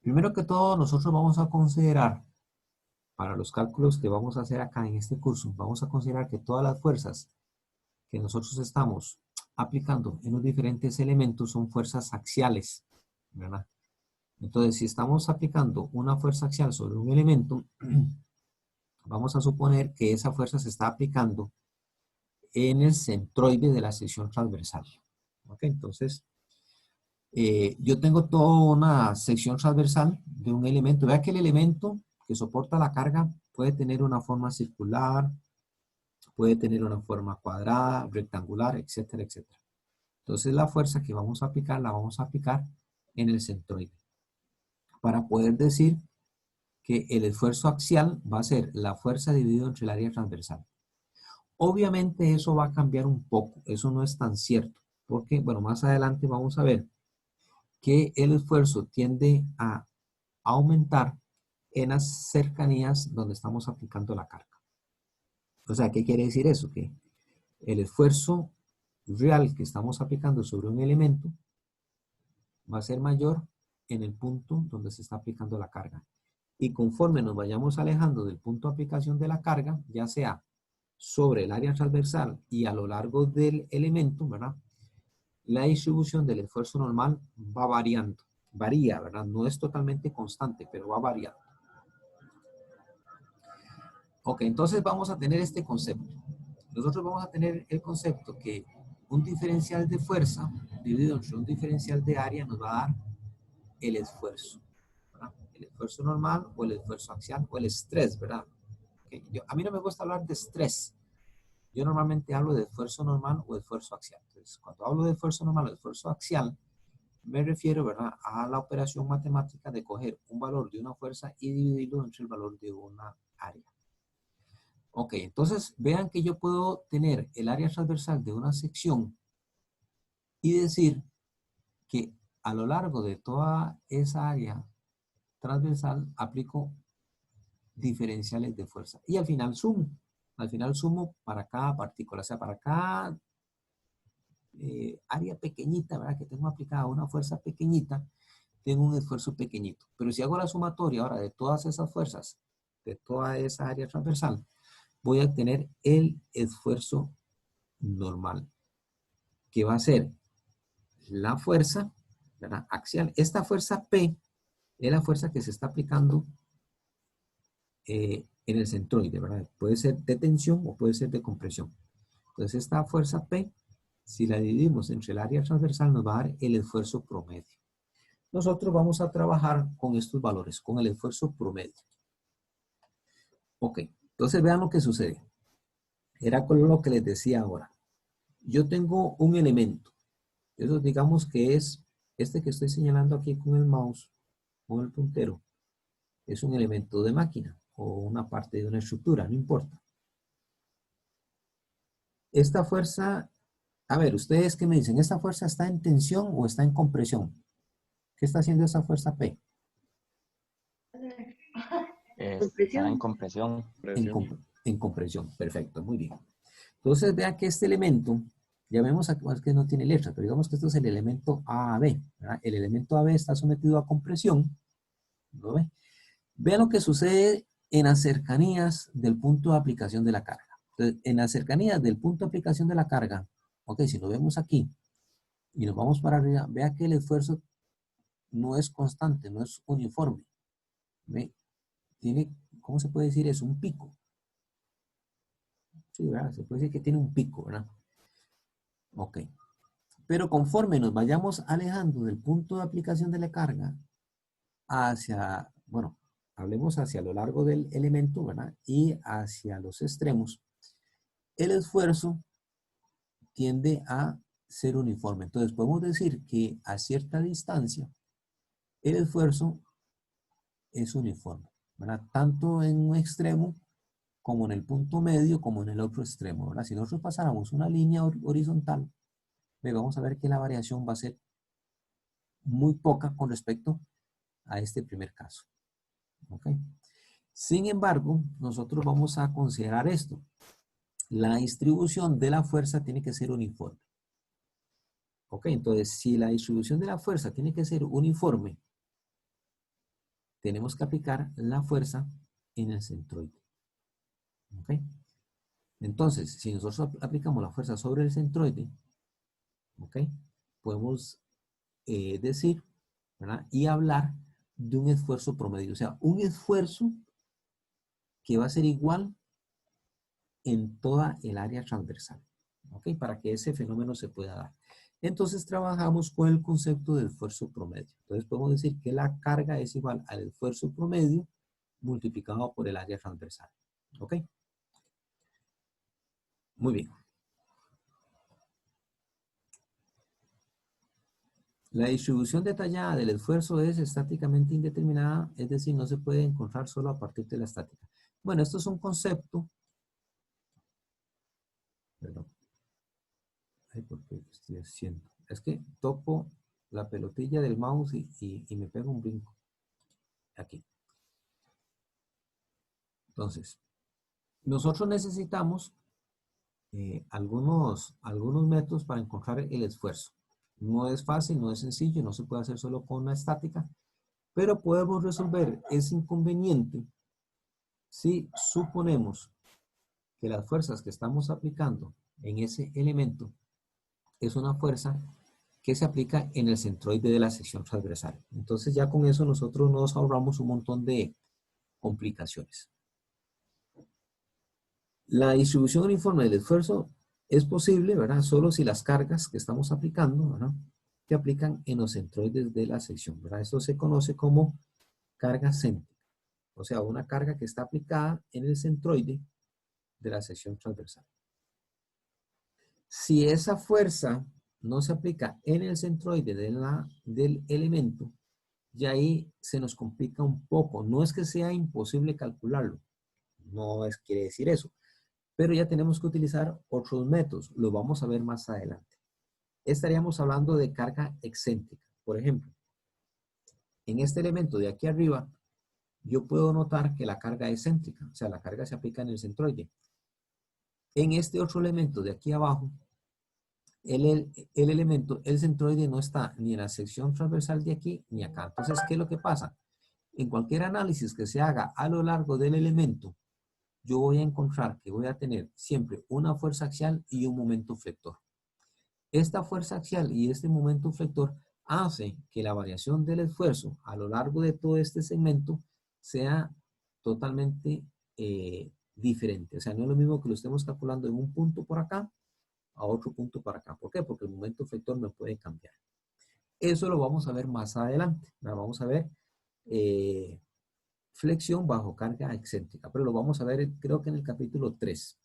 Primero que todo, nosotros vamos a considerar, para los cálculos que vamos a hacer acá en este curso, vamos a considerar que todas las fuerzas que nosotros estamos aplicando en los diferentes elementos son fuerzas axiales, ¿verdad? Entonces, si estamos aplicando una fuerza axial sobre un elemento, vamos a suponer que esa fuerza se está aplicando en el centroide de la sección transversal. ¿Ok? Entonces, yo tengo toda una sección transversal de un elemento. Vea que el elemento que soporta la carga puede tener una forma circular, puede tener una forma cuadrada, rectangular, etcétera, etcétera. Entonces, la fuerza que vamos a aplicar, la vamos a aplicar en el centroide, para poder decir que el esfuerzo axial va a ser la fuerza dividido entre el área transversal. Obviamente eso va a cambiar un poco, eso no es tan cierto, porque, bueno, más adelante vamos a ver que el esfuerzo tiende a aumentar en las cercanías donde estamos aplicando la carga. O sea, ¿qué quiere decir eso? Que el esfuerzo real que estamos aplicando sobre un elemento va a ser mayor en el punto donde se está aplicando la carga. Y conforme nos vayamos alejando del punto de aplicación de la carga, ya sea sobre el área transversal y a lo largo del elemento, ¿verdad?, la distribución del esfuerzo normal va variando. Varía, ¿verdad? No es totalmente constante, pero va variando. Ok, entonces vamos a tener este concepto. Nosotros vamos a tener el concepto que un diferencial de fuerza dividido entre un diferencial de área nos va a dar el esfuerzo, ¿verdad? El esfuerzo normal o el esfuerzo axial o el estrés, ¿verdad? Okay. A mí no me gusta hablar de estrés. Yo normalmente hablo de esfuerzo normal o esfuerzo axial. Entonces, cuando hablo de esfuerzo normal o esfuerzo axial, me refiero, ¿verdad?, a la operación matemática de coger un valor de una fuerza y dividirlo entre el valor de una área. Ok, entonces vean que yo puedo tener el área transversal de una sección y decir que a lo largo de toda esa área transversal aplico diferenciales de fuerza. Y al final sumo. Al final sumo para cada partícula. O sea, para cada área pequeñita, ¿verdad? Que tengo aplicada una fuerza pequeñita, tengo un esfuerzo pequeñito. Pero si hago la sumatoria ahora de todas esas fuerzas, de toda esa área transversal, voy a obtener el esfuerzo normal, que va a ser la fuerza, ¿verdad? Axial. Esta fuerza P es la fuerza que se está aplicando en el centroide, ¿verdad? Puede ser de tensión o puede ser de compresión. Entonces esta fuerza P, si la dividimos entre el área transversal, nos va a dar el esfuerzo promedio. Nosotros vamos a trabajar con estos valores, con el esfuerzo promedio. Ok, entonces vean lo que sucede. Era con lo que les decía ahora. Yo tengo un elemento. Eso digamos que es este que estoy señalando aquí con el mouse, con el puntero. Es un elemento de máquina o una parte de una estructura, no importa. Esta fuerza, a ver, ¿ustedes qué me dicen? ¿Esta fuerza está en tensión o está en compresión? ¿Qué está haciendo esa fuerza P? Está en compresión. En compresión, perfecto, muy bien. Entonces vean que este elemento, ya vemos aquí que no tiene letra, pero digamos que esto es el elemento AB, ¿verdad? El elemento AB está sometido a compresión, ¿no ve? Vean lo que sucede en las cercanías del punto de aplicación de la carga. Entonces, en las cercanías del punto de aplicación de la carga, ok, si lo vemos aquí y nos vamos para arriba, vea que el esfuerzo no es constante, no es uniforme. ¿Ve? Tiene, ¿cómo se puede decir eso? Un pico. Sí, ¿verdad? Se puede decir que tiene un pico, ¿verdad? Ok. Pero conforme nos vayamos alejando del punto de aplicación de la carga hacia, bueno, hablemos hacia lo largo del elemento, ¿verdad? Y hacia los extremos, el esfuerzo tiende a ser uniforme. Entonces podemos decir que a cierta distancia el esfuerzo es uniforme, ¿verdad? Tanto en un extremo como en el punto medio, como en el otro extremo, ¿verdad? Si nosotros pasáramos una línea horizontal, vamos a ver que la variación va a ser muy poca con respecto a este primer caso. ¿Ok? Sin embargo, nosotros vamos a considerar esto. La distribución de la fuerza tiene que ser uniforme. ¿Ok? Entonces, si la distribución de la fuerza tiene que ser uniforme, tenemos que aplicar la fuerza en el centroide. ¿Ok? Entonces, si nosotros aplicamos la fuerza sobre el centroide, ¿ok? Podemos decir, ¿verdad? Y hablar de un esfuerzo promedio. O sea, un esfuerzo que va a ser igual en toda el área transversal. ¿Ok? Para que ese fenómeno se pueda dar. Entonces trabajamos con el concepto de esfuerzo promedio. Entonces podemos decir que la carga es igual al esfuerzo promedio multiplicado por el área transversal. ¿Ok? Muy bien. La distribución detallada del esfuerzo es estáticamente indeterminada, es decir, no se puede encontrar solo a partir de la estática. Bueno, esto es un concepto. Perdón. Ay, ¿por qué estoy haciendo? Es que topo la pelotilla del mouse y me pego un brinco. Aquí. Entonces, nosotros necesitamos algunos métodos para encontrar el esfuerzo. No es fácil, no es sencillo, no se puede hacer solo con una estática, pero podemos resolver ese inconveniente si suponemos que las fuerzas que estamos aplicando en ese elemento es una fuerza que se aplica en el centroide de la sección transversal. Entonces ya con eso nosotros nos ahorramos un montón de complicaciones. La distribución uniforme del esfuerzo es posible, ¿verdad? Solo si las cargas que estamos aplicando, ¿verdad? Se aplican en los centroides de la sección, ¿verdad? Esto se conoce como carga céntrica. O sea, una carga que está aplicada en el centroide de la sección transversal. Si esa fuerza no se aplica en el centroide del elemento, ya ahí se nos complica un poco. No es que sea imposible calcularlo. No quiere decir eso. Pero ya tenemos que utilizar otros métodos. Lo vamos a ver más adelante. Estaríamos hablando de carga excéntrica. Por ejemplo, en este elemento de aquí arriba, yo puedo notar que la carga es céntrica. O sea, la carga se aplica en el centroide. En este otro elemento de aquí abajo, el centroide no está ni en la sección transversal de aquí ni acá. Entonces, ¿qué es lo que pasa? En cualquier análisis que se haga a lo largo del elemento, yo voy a encontrar que voy a tener siempre una fuerza axial y un momento flector. Esta fuerza axial y este momento flector hace que la variación del esfuerzo a lo largo de todo este segmento sea totalmente diferente. O sea, no es lo mismo que lo estemos calculando en un punto por acá a otro punto por acá. ¿Por qué? Porque el momento flector me puede cambiar. Eso lo vamos a ver más adelante. Vamos a ver flexión bajo carga excéntrica, pero lo vamos a ver creo que en el capítulo 3.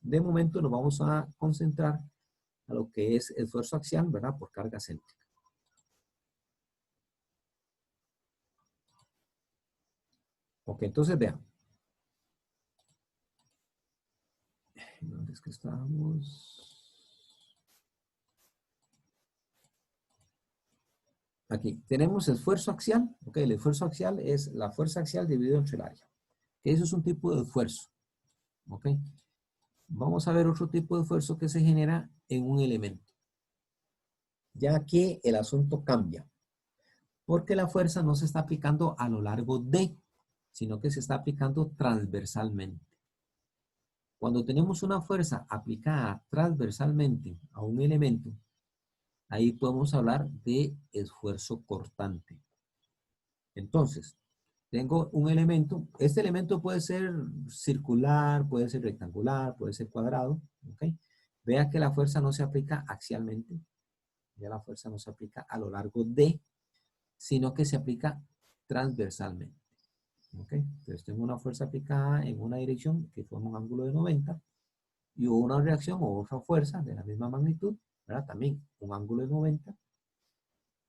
De momento nos vamos a concentrar a lo que es esfuerzo axial, ¿verdad? Por carga céntrica. Ok, entonces vean. ¿Dónde es que estamos? Aquí tenemos esfuerzo axial. Ok, el esfuerzo axial es la fuerza axial dividido entre el área. Eso es un tipo de esfuerzo. Ok. Vamos a ver otro tipo de esfuerzo que se genera en un elemento. Ya que el asunto cambia. Porque la fuerza no se está aplicando a lo largo de, sino que se está aplicando transversalmente. Cuando tenemos una fuerza aplicada transversalmente a un elemento, ahí podemos hablar de esfuerzo cortante. Entonces, tengo un elemento. Este elemento puede ser circular, puede ser rectangular, puede ser cuadrado. ¿Ok? Vea que la fuerza no se aplica axialmente. Ya la fuerza no se aplica a lo largo de, sino que se aplica transversalmente. ¿Ok? Entonces tengo una fuerza aplicada en una dirección que forma un ángulo de 90 y hubo una reacción o otra fuerza de la misma magnitud, ¿verdad? También un ángulo de 90,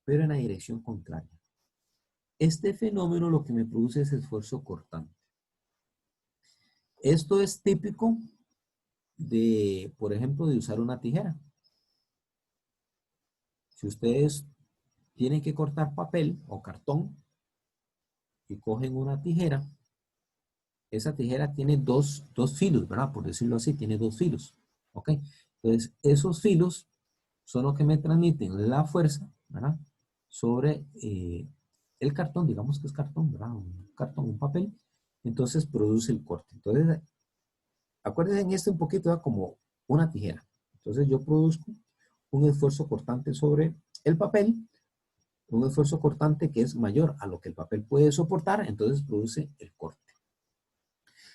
pero en la dirección contraria. Este fenómeno lo que me produce es esfuerzo cortante. Esto es típico de, por ejemplo, de usar una tijera. Si ustedes tienen que cortar papel o cartón y cogen una tijera, esa tijera tiene dos filos, ¿verdad? Por decirlo así, tiene dos filos. ¿Ok? Entonces, esos filos son los que me transmiten la fuerza, ¿verdad? Sobre el cartón, digamos que es cartón, ¿verdad? Un cartón, un papel. Entonces, produce el corte. Entonces, acuérdense en este un poquito, ¿verdad? Como una tijera. Entonces, yo produzco un esfuerzo cortante sobre el papel, un esfuerzo cortante que es mayor a lo que el papel puede soportar, entonces produce el corte.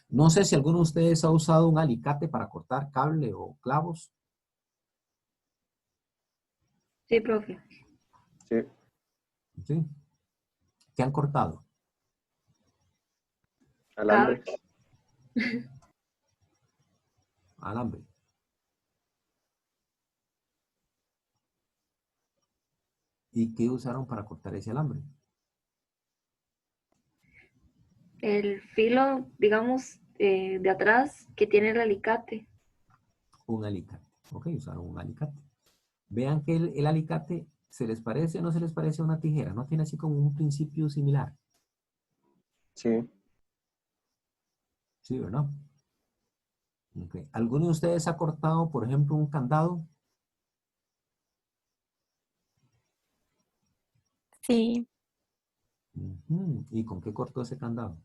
No sé si alguno de ustedes ha usado un alicate para cortar cable o clavos. Sí, profe. Sí. ¿Sí? ¿Qué han cortado? Alambre. Alambre. ¿Y qué usaron para cortar ese alambre? El filo, digamos, de atrás que tiene el alicate. Un alicate. Ok, usaron un alicate. Vean que el alicate, ¿se les parece o no se les parece a una tijera? ¿No tiene así como un principio similar? Sí. Sí, ¿verdad? Okay. ¿Alguno de ustedes ha cortado, por ejemplo, un candado? Sí, ¿Y con qué cortó ese candado?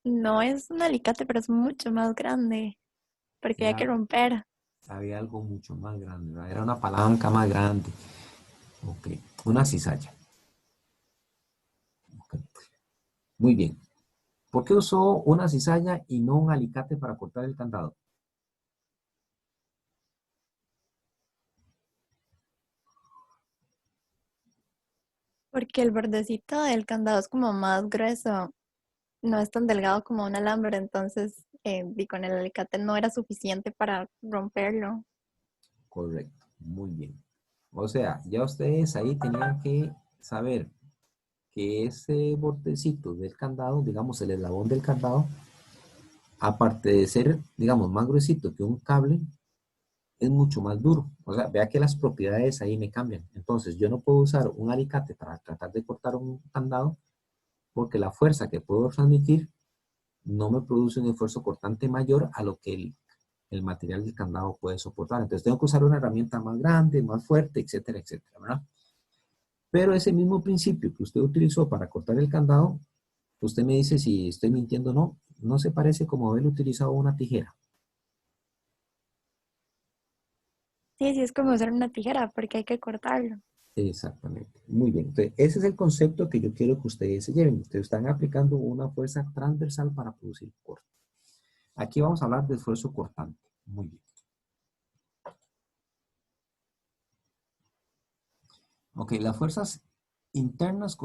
no es un alicate, pero es mucho más grande, porque hay que romper. Había algo mucho más grande, ¿verdad? Era una palanca más grande. Ok, una cizalla. Okay. Muy bien. ¿Por qué usó una cizalla y no un alicate para cortar el candado? Porque el bordecito del candado es como más grueso, no es tan delgado como un alambre, entonces y con el alicate no era suficiente para romperlo. Correcto, muy bien. O sea, ya ustedes ahí tenían que saber que ese bordecito del candado, digamos el eslabón del candado, aparte de ser, digamos, más gruesito que un cable, es mucho más duro. O sea, vea que las propiedades ahí me cambian. Entonces, yo no puedo usar un alicate para tratar de cortar un candado porque la fuerza que puedo transmitir no me produce un esfuerzo cortante mayor a lo que el material del candado puede soportar. Entonces, tengo que usar una herramienta más grande, más fuerte, etcétera, etcétera, ¿verdad? Pero ese mismo principio que usted utilizó para cortar el candado, usted me dice si estoy mintiendo o no, no se parece como haber utilizado una tijera. Sí, sí, es como usar una tijera porque hay que cortarlo. Exactamente. Muy bien. Entonces, ese es el concepto que yo quiero que ustedes se lleven. Ustedes están aplicando una fuerza transversal para producir corte. Aquí vamos a hablar de esfuerzo cortante. Muy bien. Ok, las fuerzas internas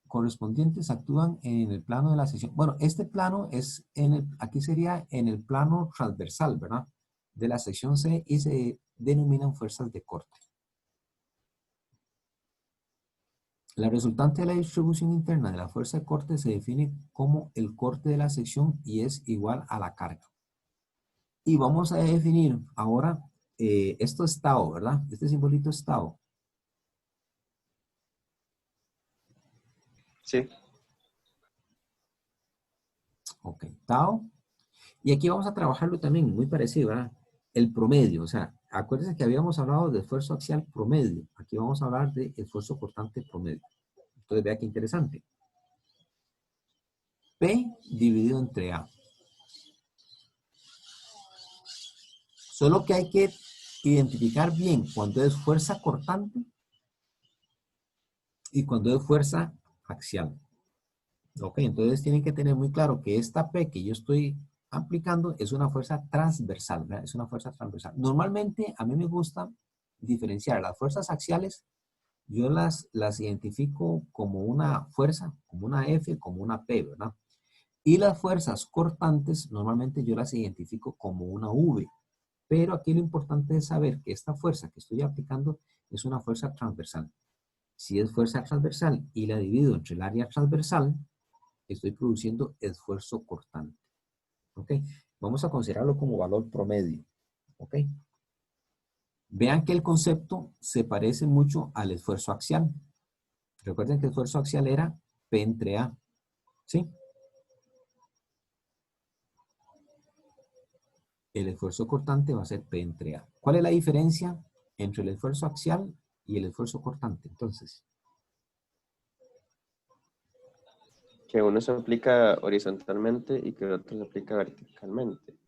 correspondientes actúan en el plano de la sección. Bueno, este plano es, aquí sería en el plano transversal, ¿verdad? De la sección C y se denominan fuerzas de corte. La resultante de la distribución interna de la fuerza de corte se define como el corte de la sección y es igual a la carga. Y vamos a definir ahora, esto es tau, ¿verdad? Este simbolito es tau. Sí. Ok, tau. Y aquí vamos a trabajarlo también, muy parecido, ¿verdad? El promedio, o sea, acuérdense que habíamos hablado de esfuerzo axial promedio. Aquí vamos a hablar de esfuerzo cortante promedio. Entonces, vea qué interesante. P dividido entre A. Solo que hay que identificar bien cuando es fuerza cortante y cuando es fuerza axial. Ok, entonces tienen que tener muy claro que esta P que yo estoy aplicando es una fuerza transversal, ¿verdad? Es una fuerza transversal. Normalmente a mí me gusta diferenciar las fuerzas axiales, yo las identifico como una fuerza, como una F, como una P, ¿verdad? Y las fuerzas cortantes normalmente yo las identifico como una V. Pero aquí lo importante es saber que esta fuerza que estoy aplicando es una fuerza transversal. Si es fuerza transversal y la divido entre el área transversal, estoy produciendo esfuerzo cortante. ¿Ok? Vamos a considerarlo como valor promedio. ¿Ok? Vean que el concepto se parece mucho al esfuerzo axial. Recuerden que el esfuerzo axial era P entre A. ¿Sí? El esfuerzo cortante va a ser P entre A. ¿Cuál es la diferencia entre el esfuerzo axial y el esfuerzo cortante? Entonces, Que uno se aplica horizontalmente y que el otro se aplica verticalmente.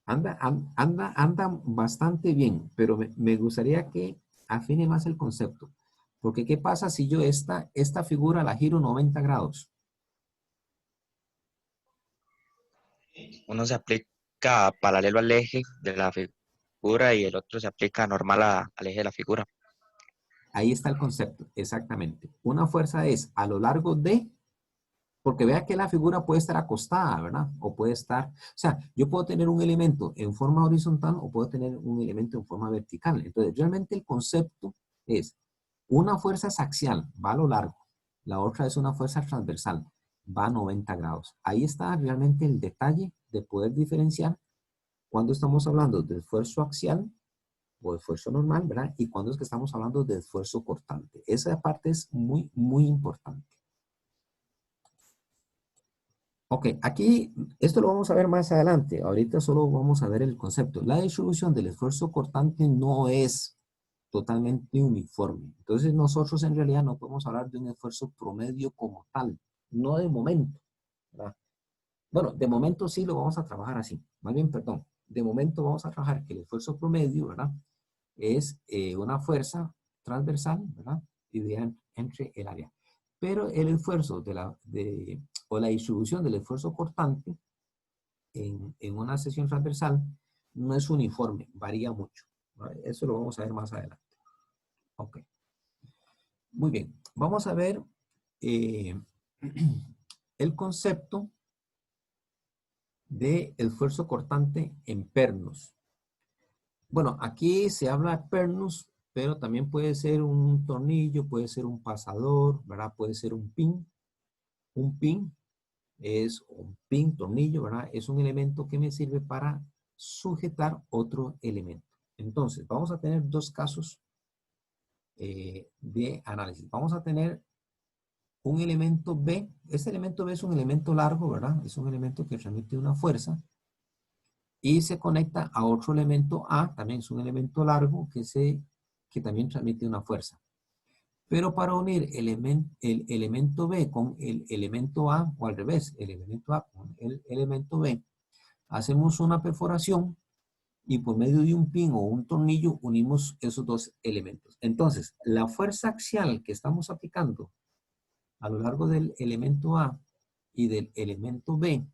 anda bastante bien, pero me gustaría que afine más el concepto. Porque ¿qué pasa si yo esta figura la giro 90 grados? Uno se aplica paralelo al eje de la figura y el otro se aplica normal al eje de la figura. Ahí está el concepto, exactamente. Una fuerza es a lo largo de, porque vea que la figura puede estar acostada, ¿verdad? O puede estar, o sea, yo puedo tener un elemento en forma horizontal o puedo tener un elemento en forma vertical. Entonces, realmente el concepto es, una fuerza es axial, va a lo largo. La otra es una fuerza transversal, va a 90 grados. Ahí está realmente el detalle de poder diferenciar cuando estamos hablando de esfuerzo axial o esfuerzo normal, ¿verdad? Y cuando es que estamos hablando de esfuerzo cortante. Esa parte es muy, muy importante. Ok, aquí, esto lo vamos a ver más adelante. Ahorita solo vamos a ver el concepto. La distribución del esfuerzo cortante no es totalmente uniforme. Entonces nosotros en realidad no podemos hablar de un esfuerzo promedio como tal. No de momento, ¿verdad? Bueno, de momento sí lo vamos a trabajar así. Más bien, perdón. De momento vamos a trabajar que el esfuerzo promedio, ¿verdad? Es una fuerza transversal, ¿verdad? Dividida entre el área. Pero el esfuerzo o la distribución del esfuerzo cortante en una sección transversal no es uniforme, varía mucho. ¿Vale? Eso lo vamos a ver más adelante. Ok. Muy bien. Vamos a ver el concepto de esfuerzo cortante en pernos. Bueno, aquí se habla de pernos, pero también puede ser un tornillo, puede ser un pasador, ¿verdad? Puede ser un pin, es un pin, tornillo, ¿verdad? Es un elemento que me sirve para sujetar otro elemento. Entonces, vamos a tener dos casos de análisis. Vamos a tener un elemento B. Este elemento B es un elemento largo, ¿verdad? Es un elemento que transmite una fuerza y se conecta a otro elemento A, también es un elemento largo que también transmite una fuerza. Pero para unir el elemento B con el elemento A, o al revés, el elemento A con el elemento B, hacemos una perforación y por medio de un pin o un tornillo unimos esos dos elementos. Entonces, la fuerza axial que estamos aplicando a lo largo del elemento A y del elemento B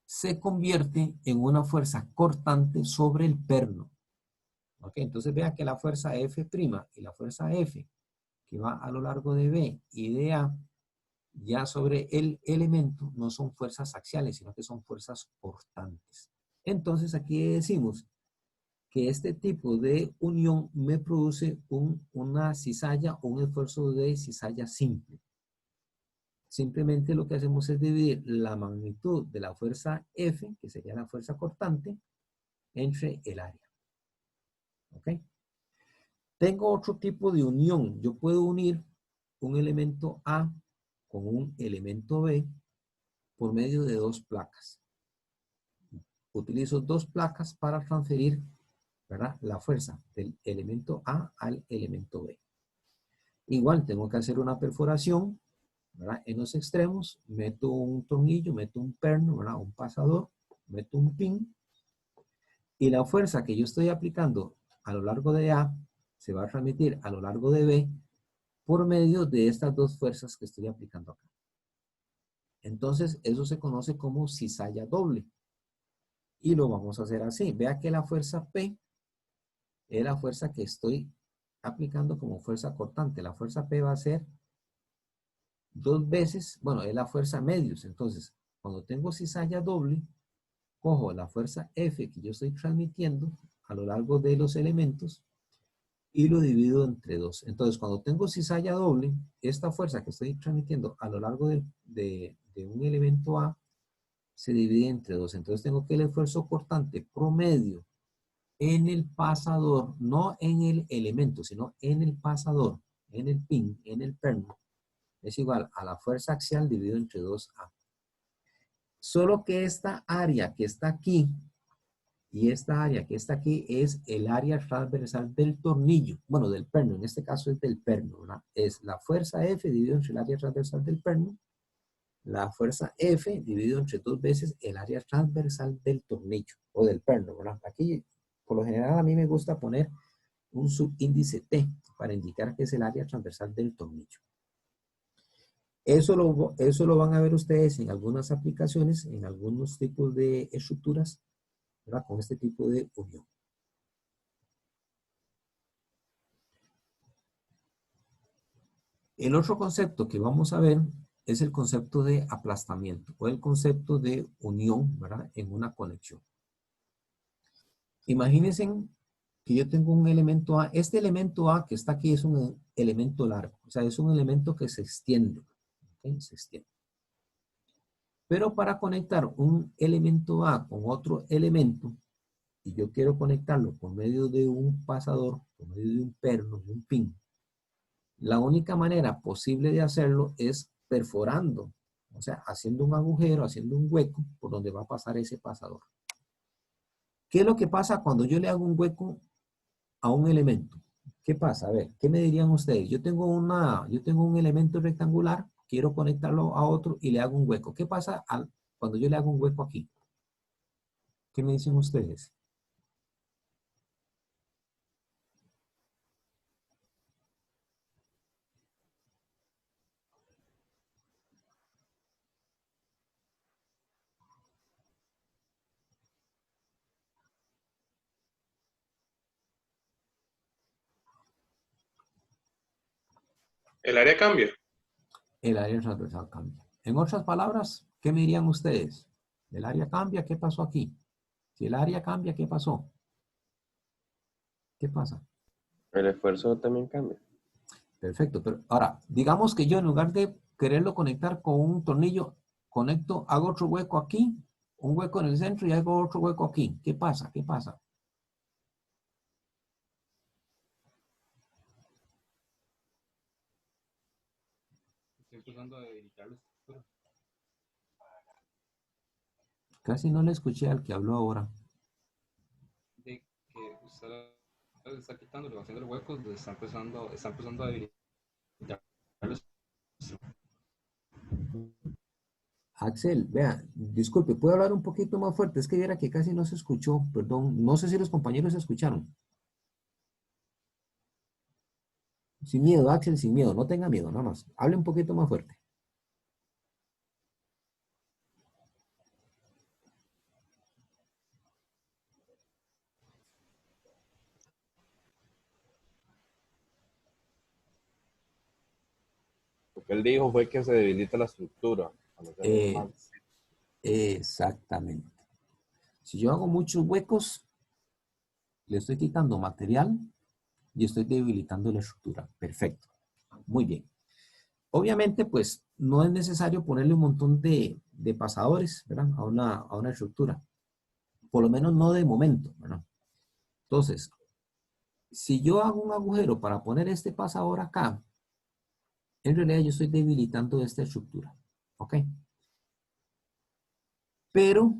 se convierte en una fuerza cortante sobre el perno. ¿Ok? Entonces vea que la fuerza F' y la fuerza F que va a lo largo de B y de A, ya sobre el elemento, no son fuerzas axiales, sino que son fuerzas cortantes. Entonces aquí decimos que este tipo de unión me produce una cizalla o un esfuerzo de cizalla simple. Simplemente lo que hacemos es dividir la magnitud de la fuerza F, que sería la fuerza cortante, entre el área. ¿Ok? Tengo otro tipo de unión. Yo puedo unir un elemento A con un elemento B por medio de dos placas. Utilizo dos placas para transferir, ¿verdad?, la fuerza del elemento A al elemento B. Igual tengo que hacer una perforación, ¿verdad?, en los extremos. Meto un tornillo, meto un perno, ¿verdad?, un pasador, meto un pin. Y la fuerza que yo estoy aplicando a lo largo de A se va a transmitir a lo largo de B por medio de estas dos fuerzas que estoy aplicando acá. Entonces, eso se conoce como cizalla doble. Y lo vamos a hacer así. Vea que la fuerza P es la fuerza que estoy aplicando como fuerza cortante. La fuerza P va a ser dos veces, bueno, es la fuerza medios. Entonces, cuando tengo cizalla doble, cojo la fuerza F que yo estoy transmitiendo a lo largo de los elementos y lo divido entre dos. Entonces, cuando tengo cizalla doble, esta fuerza que estoy transmitiendo a lo largo de un elemento A se divide entre dos. Entonces, tengo que el esfuerzo cortante promedio en el pasador, no en el elemento, sino en el pasador, en el pin, en el perno, es igual a la fuerza axial dividido entre 2A. Solo que esta área que está aquí y esta área que está aquí es el área transversal del tornillo, bueno, del perno, en este caso es del perno, ¿verdad? Es la fuerza F dividido entre el área transversal del perno, la fuerza F dividido entre dos veces el área transversal del tornillo o del perno, ¿verdad? Aquí, por lo general, a mí me gusta poner un subíndice T para indicar que es el área transversal del tornillo. Eso lo van a ver ustedes en algunas aplicaciones, en algunos tipos de estructuras, ¿verdad?, con este tipo de unión. El otro concepto que vamos a ver es el concepto de aplastamiento o el concepto de unión, ¿verdad?, en una conexión. Imagínense que yo tengo un elemento A. Este elemento A que está aquí es un elemento largo, o sea, es un elemento que se extiende. ¿Okay? Se extiende. Pero para conectar un elemento A con otro elemento, y yo quiero conectarlo por medio de un pasador, por medio de un perno, de un pin, la única manera posible de hacerlo es perforando, o sea, haciendo un agujero, haciendo un hueco por donde va a pasar ese pasador. ¿Qué es lo que pasa cuando yo le hago un hueco a un elemento? ¿Qué pasa? A ver, ¿qué me dirían ustedes? Yo tengo un elemento rectangular, quiero conectarlo a otro y le hago un hueco. ¿Qué pasa cuando yo le hago un hueco aquí? ¿Qué me dicen ustedes? El área cambia. El área transversal cambia. En otras palabras, ¿qué me dirían ustedes? El área cambia, ¿qué pasó aquí? Si el área cambia, ¿qué pasó? ¿Qué pasa? El esfuerzo también cambia. Perfecto, pero ahora, digamos que yo en lugar de quererlo conectar con un tornillo, conecto, hago otro hueco aquí, un hueco en el centro y hago otro hueco aquí. ¿Qué pasa? ¿Qué pasa? Estoy empezando a debilitar la estructura. Casi no le escuché al que habló ahora. De que usted le está quitando, le va haciendo los huecos, le está empezando a debilitar la estructura. Axel, vea, disculpe, ¿puede hablar un poquito más fuerte? Es que viera que casi no se escuchó, perdón. No sé si los compañeros se escucharon. Sin miedo, Axel, sin miedo. No tenga miedo, nada más. Hable un poquito más fuerte. Lo que él dijo fue que se debilita la estructura. Al hacerlo más. Exactamente. Si yo hago muchos huecos, le estoy quitando material y estoy debilitando la estructura. Perfecto. Muy bien. Obviamente, pues, no es necesario ponerle un montón de pasadores, ¿verdad? A una estructura. Por lo menos no de momento, ¿verdad? Entonces, si yo hago un agujero para poner este pasador acá, en realidad yo estoy debilitando esta estructura. ¿Ok? Pero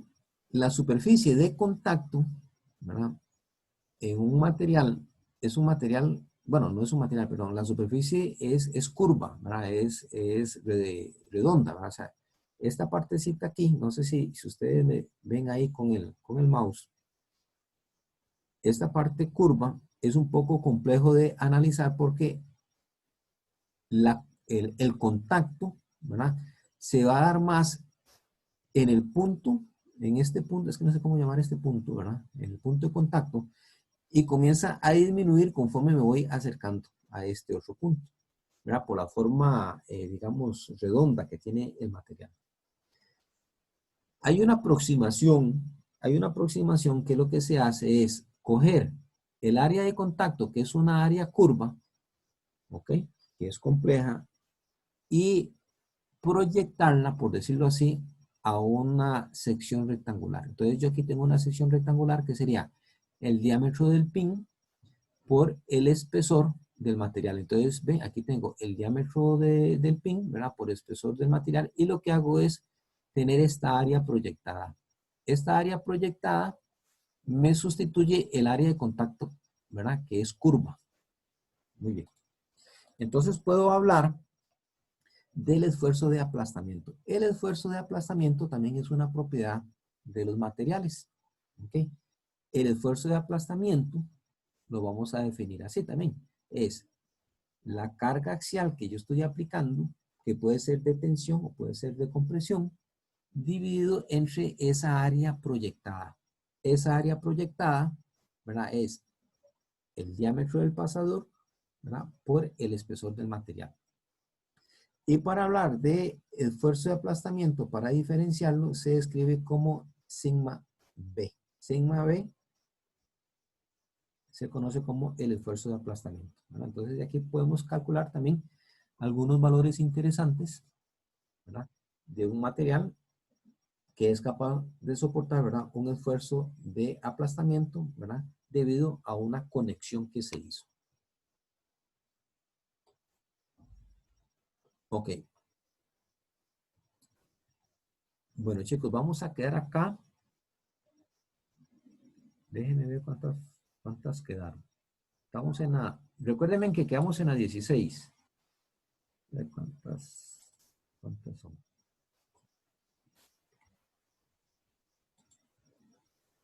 la superficie de contacto, ¿verdad? En un material, es un material, bueno, no es un material, perdón, la superficie es curva, ¿verdad? Es redonda, ¿verdad? O sea, esta partecita aquí, no sé si ustedes me ven ahí con el mouse, esta parte curva es un poco complejo de analizar porque el contacto, ¿verdad? Se va a dar más en el punto, en este punto, es que no sé cómo llamar este punto, ¿verdad? En el punto de contacto, y comienza a disminuir conforme me voy acercando a este otro punto, ¿verdad? Por la forma, digamos, redonda que tiene el material. Hay una aproximación que lo que se hace es coger el área de contacto, que es una área curva, ¿ok? Que es compleja, y proyectarla, por decirlo así, a una sección rectangular. Entonces yo aquí tengo una sección rectangular que sería el diámetro del pin por el espesor del material. Entonces, ve, aquí tengo el diámetro del pin, ¿verdad? Por espesor del material, y lo que hago es tener esta área proyectada. Esta área proyectada me sustituye el área de contacto, ¿verdad? Que es curva. Muy bien. Entonces puedo hablar del esfuerzo de aplastamiento. El esfuerzo de aplastamiento también es una propiedad de los materiales. ¿Ok? El esfuerzo de aplastamiento lo vamos a definir así también. Es la carga axial que yo estoy aplicando, que puede ser de tensión o puede ser de compresión, dividido entre esa área proyectada. Esa área proyectada, ¿verdad? Es el diámetro del pasador, ¿verdad? Por el espesor del material. Y para hablar de esfuerzo de aplastamiento, para diferenciarlo, se escribe como sigma B. Sigma B se conoce como el esfuerzo de aplastamiento, ¿verdad? Entonces de aquí podemos calcular también algunos valores interesantes, ¿verdad? De un material que es capaz de soportar, ¿verdad? Un esfuerzo de aplastamiento, ¿verdad? Debido a una conexión que se hizo. Ok. Bueno, chicos, vamos a quedar acá. Déjenme ver cuántas quedaron. Estamos en la... Recuérdenme que quedamos en la 16. ¿Cuántas son?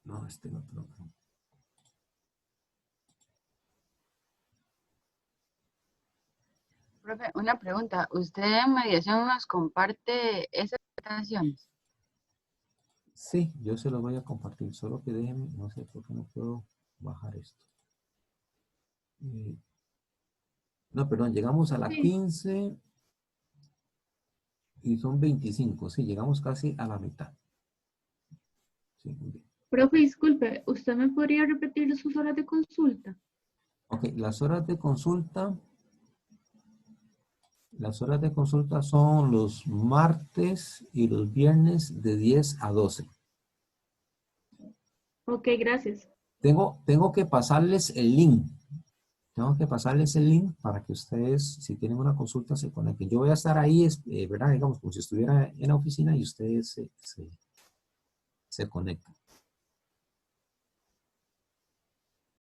No, este no. Profe, una pregunta. ¿Usted en mediación nos comparte esas presentaciones? Sí, yo se los voy a compartir. Solo que déjenme, no sé por qué no puedo bajar esto. No, perdón, llegamos a la 15 y son 25. Sí, llegamos casi a la mitad. Sí, muy bien. Profe, disculpe, ¿usted me podría repetir sus horas de consulta? Ok, las horas de consulta Las horas de consulta son los martes y los viernes de 10 a 12. Ok, gracias. Tengo que pasarles el link. Tengo que pasarles el link para que ustedes, si tienen una consulta, se conecten. Yo voy a estar ahí, ¿verdad? Digamos, como si estuviera en la oficina y ustedes se conectan.